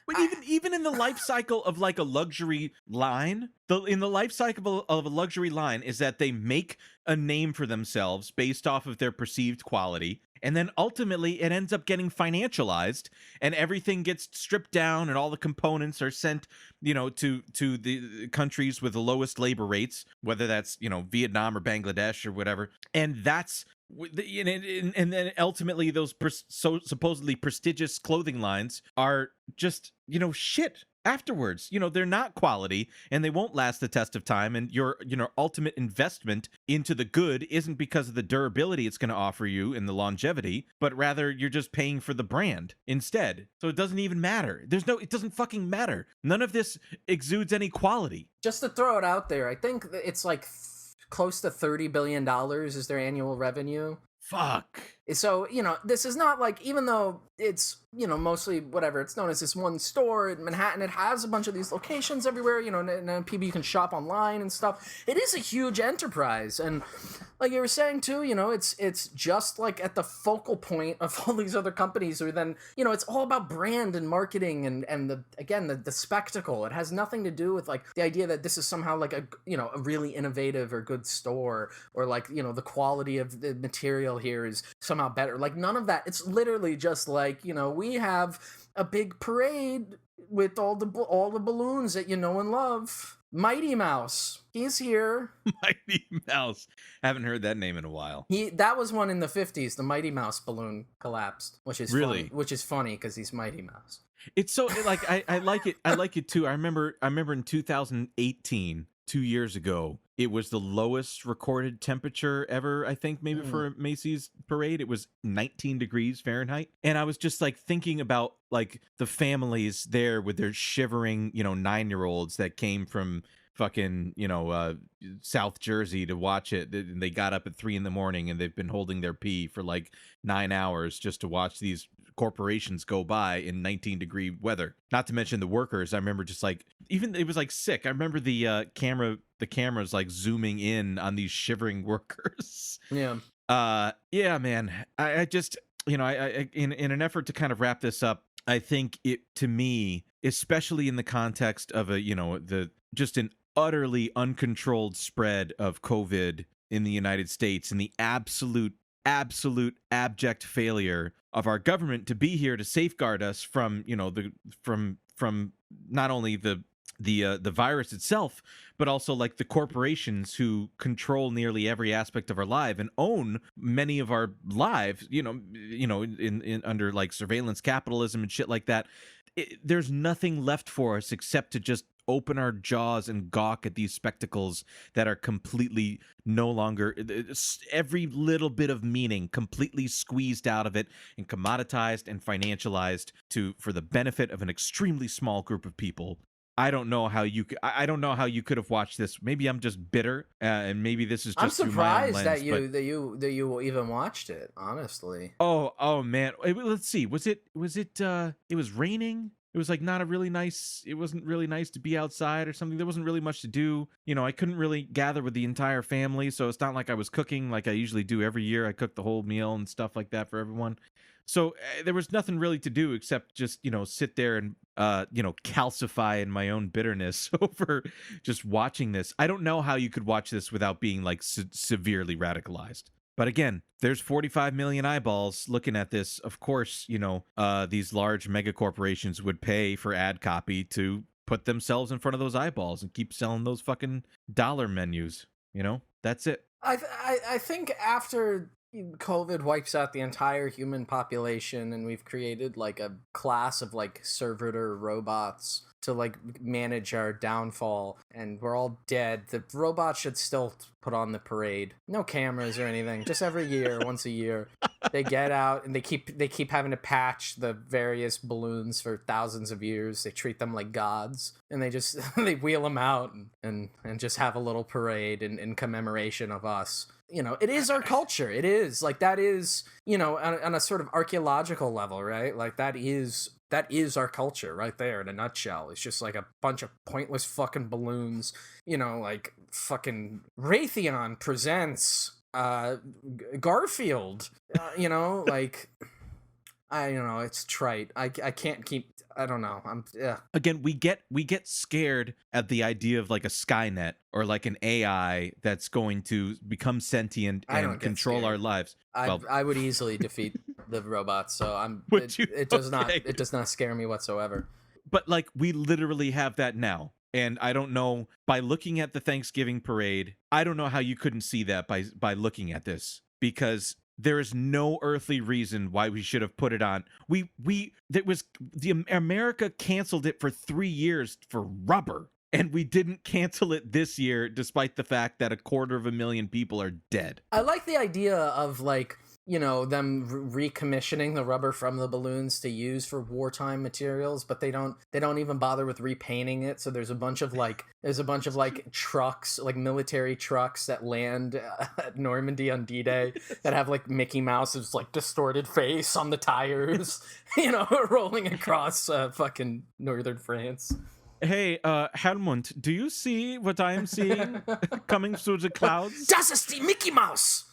Speaker 2: But even in the life cycle of like a luxury line, in the life cycle of a luxury line is that they make a name for themselves based off of their perceived quality, and then ultimately it ends up getting financialized, and everything gets stripped down, and all the components are sent, you know, to the countries with the lowest labor rates, whether that's, you know, Vietnam or Bangladesh or whatever, and that's. And then ultimately those so supposedly prestigious clothing lines are just, you know, shit afterwards. You know, they're not quality, and they won't last the test of time, and your, you know, ultimate investment into the good isn't because of the durability it's going to offer you and the longevity, but rather you're just paying for the brand instead. So it doesn't even matter. It doesn't fucking matter. None of this exudes any quality.
Speaker 1: Just to throw it out there, I think it's like close to $30 billion is their annual revenue.
Speaker 2: Fuck.
Speaker 1: So, you know, this is not like, even though it's, you know, mostly whatever, it's known as this one store in Manhattan, it has a bunch of these locations everywhere, you know, and people you can shop online and stuff. It is a huge enterprise. And like you were saying too, you know, it's just like at the focal point of all these other companies, or then, you know, it's all about brand and marketing and the spectacle. It has nothing to do with like the idea that this is somehow like a, you know, a really innovative or good store, or like, you know, the quality of the material here is somehow better. Like, none of that. It's literally just like, you know, we have a big parade with all the balloons that you know and love. Mighty Mouse, he's here.
Speaker 2: Mighty Mouse. Haven't heard that name in a while.
Speaker 1: That was one in the 50s. The Mighty Mouse balloon collapsed, which is
Speaker 2: really
Speaker 1: funny, which is funny because he's Mighty Mouse.
Speaker 2: It's so like I like it. I like it too. I remember in 2018, 2 years ago, it was the lowest recorded temperature ever, I think, maybe for a Macy's parade. It was 19 degrees Fahrenheit. And I was just like thinking about like the families there with their shivering, you know, 9-year-olds that came from fucking, you know, South Jersey to watch it. They got up at 3 a.m. and they've been holding their pee for like 9 hours just to watch these corporations go by in 19-degree weather. Not to mention the workers. I remember just like, even it was like sick. I remember the cameras like zooming in on these shivering workers.
Speaker 1: Yeah.
Speaker 2: Yeah, man. I just, you know, I in an effort to kind of wrap this up, I think it, to me, especially in the context of a, you know, just an utterly uncontrolled spread of COVID in the United States, and the absolute abject failure of our government to be here to safeguard us from, you know, from not only the virus itself, but also like the corporations who control nearly every aspect of our life and own many of our lives, you know, in under like surveillance capitalism and shit like that. There's nothing left for us except to just open our jaws and gawk at these spectacles that are completely no longer, every little bit of meaning completely squeezed out of it and commoditized and financialized for the benefit of an extremely small group of people. I don't know how you could have watched this. Maybe I'm just bitter, and maybe this is just.
Speaker 1: I'm surprised
Speaker 2: lens,
Speaker 1: that you even watched it. Honestly.
Speaker 2: Oh man. Let's see. Was it? It was raining. It was like not a really nice. It wasn't really nice to be outside or something. There wasn't really much to do. You know, I couldn't really gather with the entire family, so it's not like I was cooking like I usually do every year. I cook the whole meal and stuff like that for everyone. So there was nothing really to do except just, you know, sit there and, you know, calcify in my own bitterness over just watching this. I don't know how you could watch this without being like severely radicalized. But again, there's 45 million eyeballs looking at this. Of course, you know, these large mega corporations would pay for ad copy to put themselves in front of those eyeballs and keep selling those fucking dollar menus. You know, that's it.
Speaker 1: I think after COVID wipes out the entire human population, and we've created like a class of like servitor robots to like manage our downfall, and we're all dead. The robots should still put on the parade. No cameras or anything. Just every year, once a year, they get out and they keep having to patch the various balloons for thousands of years. They treat them like gods, and they just they wheel them out and just have a little parade in commemoration of us. You know, it is our culture. It is like, that is, you know, on a sort of archaeological level, right? Like that is our culture right there in a nutshell. It's just like a bunch of pointless fucking balloons, you know, like fucking Raytheon presents Garfield, you know, like, I don't know, it's trite. I can't keep, I don't know.
Speaker 2: Again, we get scared at the idea of like a Skynet or like an AI that's going to become sentient and control our lives.
Speaker 1: I would easily defeat the robots, so it does not scare me whatsoever.
Speaker 2: But like, we literally have that now. And I don't know, by looking at the Thanksgiving parade, I don't know how you couldn't see that by looking at this, because there is no earthly reason why we should have put it on. America canceled it for 3 years for rubber, and we didn't cancel it this year, despite the fact that 250,000 people are dead.
Speaker 1: I like the idea of like, you know, them recommissioning the rubber from the balloons to use for wartime materials, but they don't even bother with repainting it. So there's a bunch of like trucks, like military trucks that land at Normandy on D-Day that have like Mickey Mouse's like distorted face on the tires, you know, rolling across fucking northern France.
Speaker 2: Hey, Helmut, do you see what I am seeing coming through the clouds?
Speaker 1: Das ist die Mickey Mouse!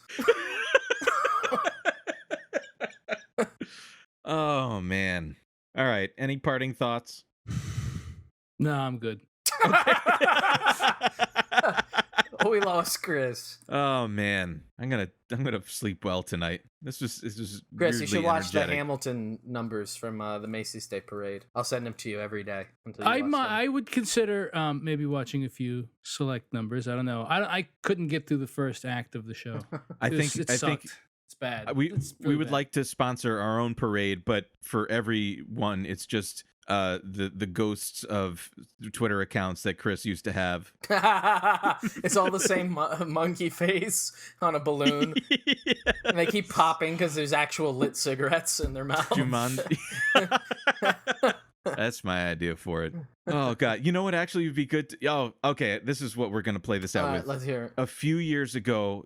Speaker 2: Oh, man. All right. Any parting thoughts?
Speaker 4: No, I'm good.
Speaker 1: Oh, we lost Chris.
Speaker 2: Oh, man. I'm gonna sleep well tonight. This was
Speaker 1: Chris, you should watch
Speaker 2: energetic.
Speaker 1: the Hamilton numbers from the Macy's Day Parade. I'll send them to you every day until you watch them.
Speaker 4: I would consider maybe watching a few select numbers. I don't know. I couldn't get through the first act of the show.
Speaker 2: I think
Speaker 4: it's bad.
Speaker 2: We would
Speaker 4: bad.
Speaker 2: like to sponsor our own parade, but for every one, it's just the ghosts of Twitter accounts that Chris used to have.
Speaker 1: It's all the same monkey face on a balloon.
Speaker 2: Yeah.
Speaker 1: And they keep popping because there's actual lit cigarettes in their mouth.
Speaker 2: Jumanji. That's my idea for it. Oh, God. You know what actually would be good? Okay. This is what we're going to play this out with.
Speaker 1: Let's hear it.
Speaker 2: A few years ago,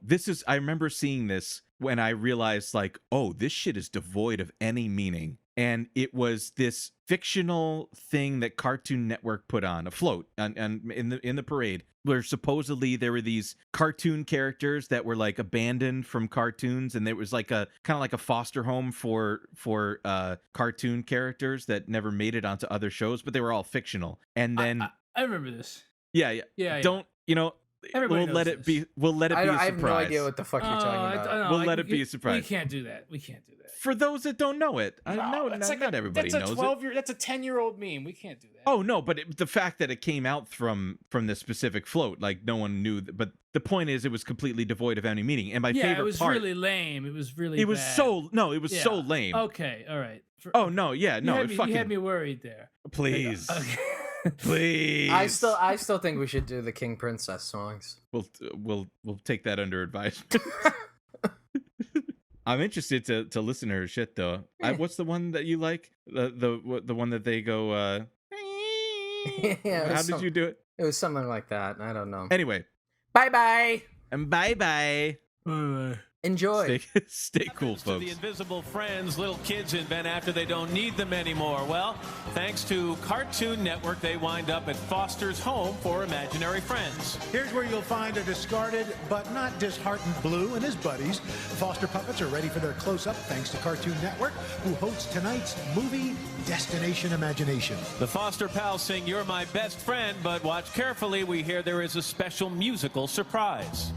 Speaker 2: I remember seeing this when I realized, like, oh, this shit is devoid of any meaning. And it was this fictional thing that Cartoon Network put on, a float in the parade, where supposedly there were these cartoon characters that were like abandoned from cartoons, and there was like a kind of like a foster home for cartoon characters that never made it onto other shows, but they were all fictional. And then
Speaker 4: I remember this.
Speaker 2: Yeah. Don't, you know,
Speaker 4: Everybody
Speaker 2: we'll let
Speaker 4: knows
Speaker 2: it be. We'll let it be a surprise.
Speaker 1: I have no idea what the fuck you're talking about.
Speaker 2: We'll let it be a surprise.
Speaker 4: We can't do that.
Speaker 2: For those that don't know it, not everybody knows it.
Speaker 4: That's a 10-year-old meme. We can't do that.
Speaker 2: Oh no, but the fact that it came out from this specific float, like no one knew. But the point is, it was completely devoid of any meaning. And my favorite part,
Speaker 4: it was really lame. It was really.
Speaker 2: It was
Speaker 4: bad.
Speaker 2: so lame.
Speaker 4: Okay, all right.
Speaker 2: You
Speaker 4: had me worried there.
Speaker 2: Please.
Speaker 4: Okay.
Speaker 2: Please.
Speaker 1: I still think we should do the King Princess songs.
Speaker 2: We'll take that under advisement. I'm interested to listen to her shit though. What's the one that you like? The one that they go.
Speaker 1: Yeah.
Speaker 2: How did you do it?
Speaker 1: It was something like that. I don't know.
Speaker 2: Anyway.
Speaker 1: Bye bye.
Speaker 2: And bye bye.
Speaker 1: Enjoy.
Speaker 2: Stay cool, folks.
Speaker 7: To the invisible friends little kids invent after they don't need them anymore. Well, thanks to Cartoon Network, they wind up at Foster's home for imaginary friends.
Speaker 5: Here's where you'll find a discarded but not disheartened Blue and his buddies. Foster puppets are ready for their close-up thanks to Cartoon Network, who hosts tonight's movie Destination Imagination.
Speaker 7: The Foster pals sing "You're My Best Friend," but watch carefully. We hear there is a special musical surprise.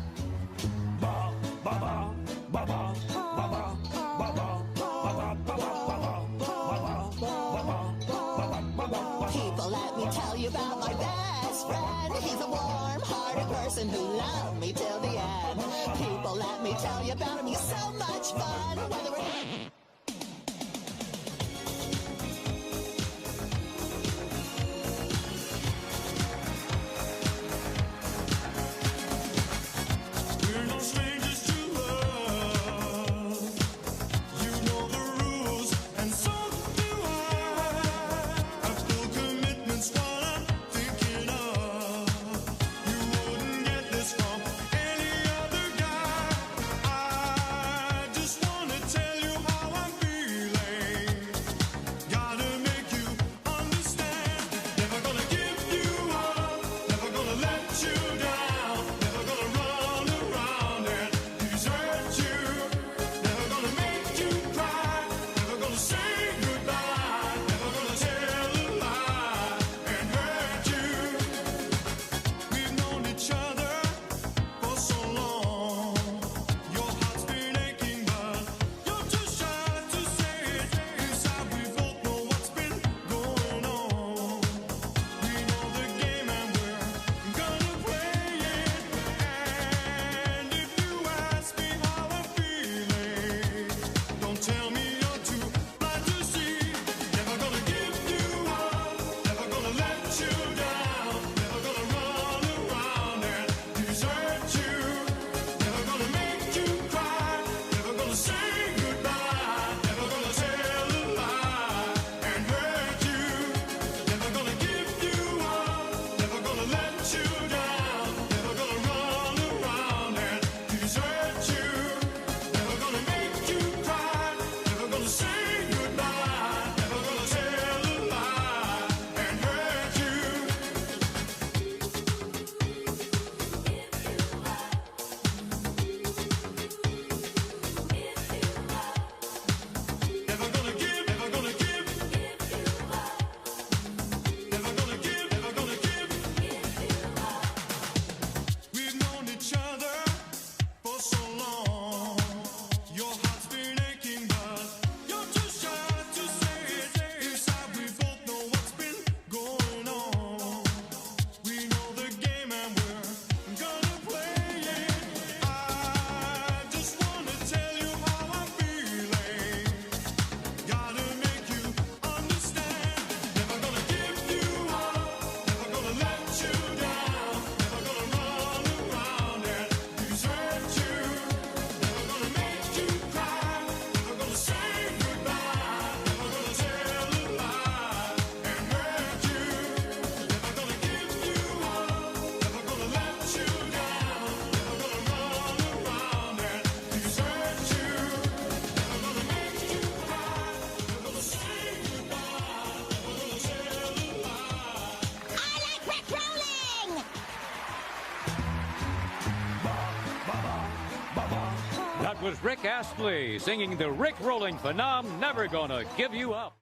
Speaker 8: People, let me tell you about my best best friend. He's a warm-hearted person who loved me till the end. People, let me tell you about him. He's so much fun. Whether we're...
Speaker 3: We're no strangers to love. You know the rules, and so do I. Have full commitments while I'm thinking of. You wouldn't get this from any other guy. I just wanna tell you how I'm feeling. Gotta make you understand. Never gonna give you up. Never gonna let you down. Never gonna run around and desert you. Never gonna make you cry. Never gonna say goodbye. Never gonna tell a lie and hurt you. We've known each other for so long. Your heart's been aching, but you're too shy to say it. Inside we both know what's been going on. We know the game and we're gonna play it. And if you ask me how I'm feeling, don't tell me you're too blind to see. Never gonna give you up. Never gonna let you down. Never gonna run around and desert you. Never gonna make you cry. Never gonna say goodbye. Never gonna tell a lie and hurt you. Never gonna give you up. Never gonna let you down. Never gonna run around and desert you. Never gonna make you cry. Never gonna say goodbye. Never gonna tell a lie and hurt you. Never gonna give, never gonna give. Never gonna give, never gonna give. We've known each other for so long. Your heart's been aching, but you're too shy to say it. Inside we both know what's been going on. We know the game and we're gonna play it. I just wanna tell you how I'm feeling. Gotta make you understand. Never gonna give you up. Never gonna let you down. Never gonna run around and desert you. Never gonna make you cry. Never gonna say goodbye. Never gonna tell a lie and hurt you. Never gonna give you up. Never gonna let you down. Never gonna run around and desert you. Never gonna make you cry. Never gonna say goodbye. Never gonna tell a lie.
Speaker 8: I like Rick rolling!
Speaker 9: That was Rick Astley singing the Rick rolling phenom, Never Gonna Give You Up.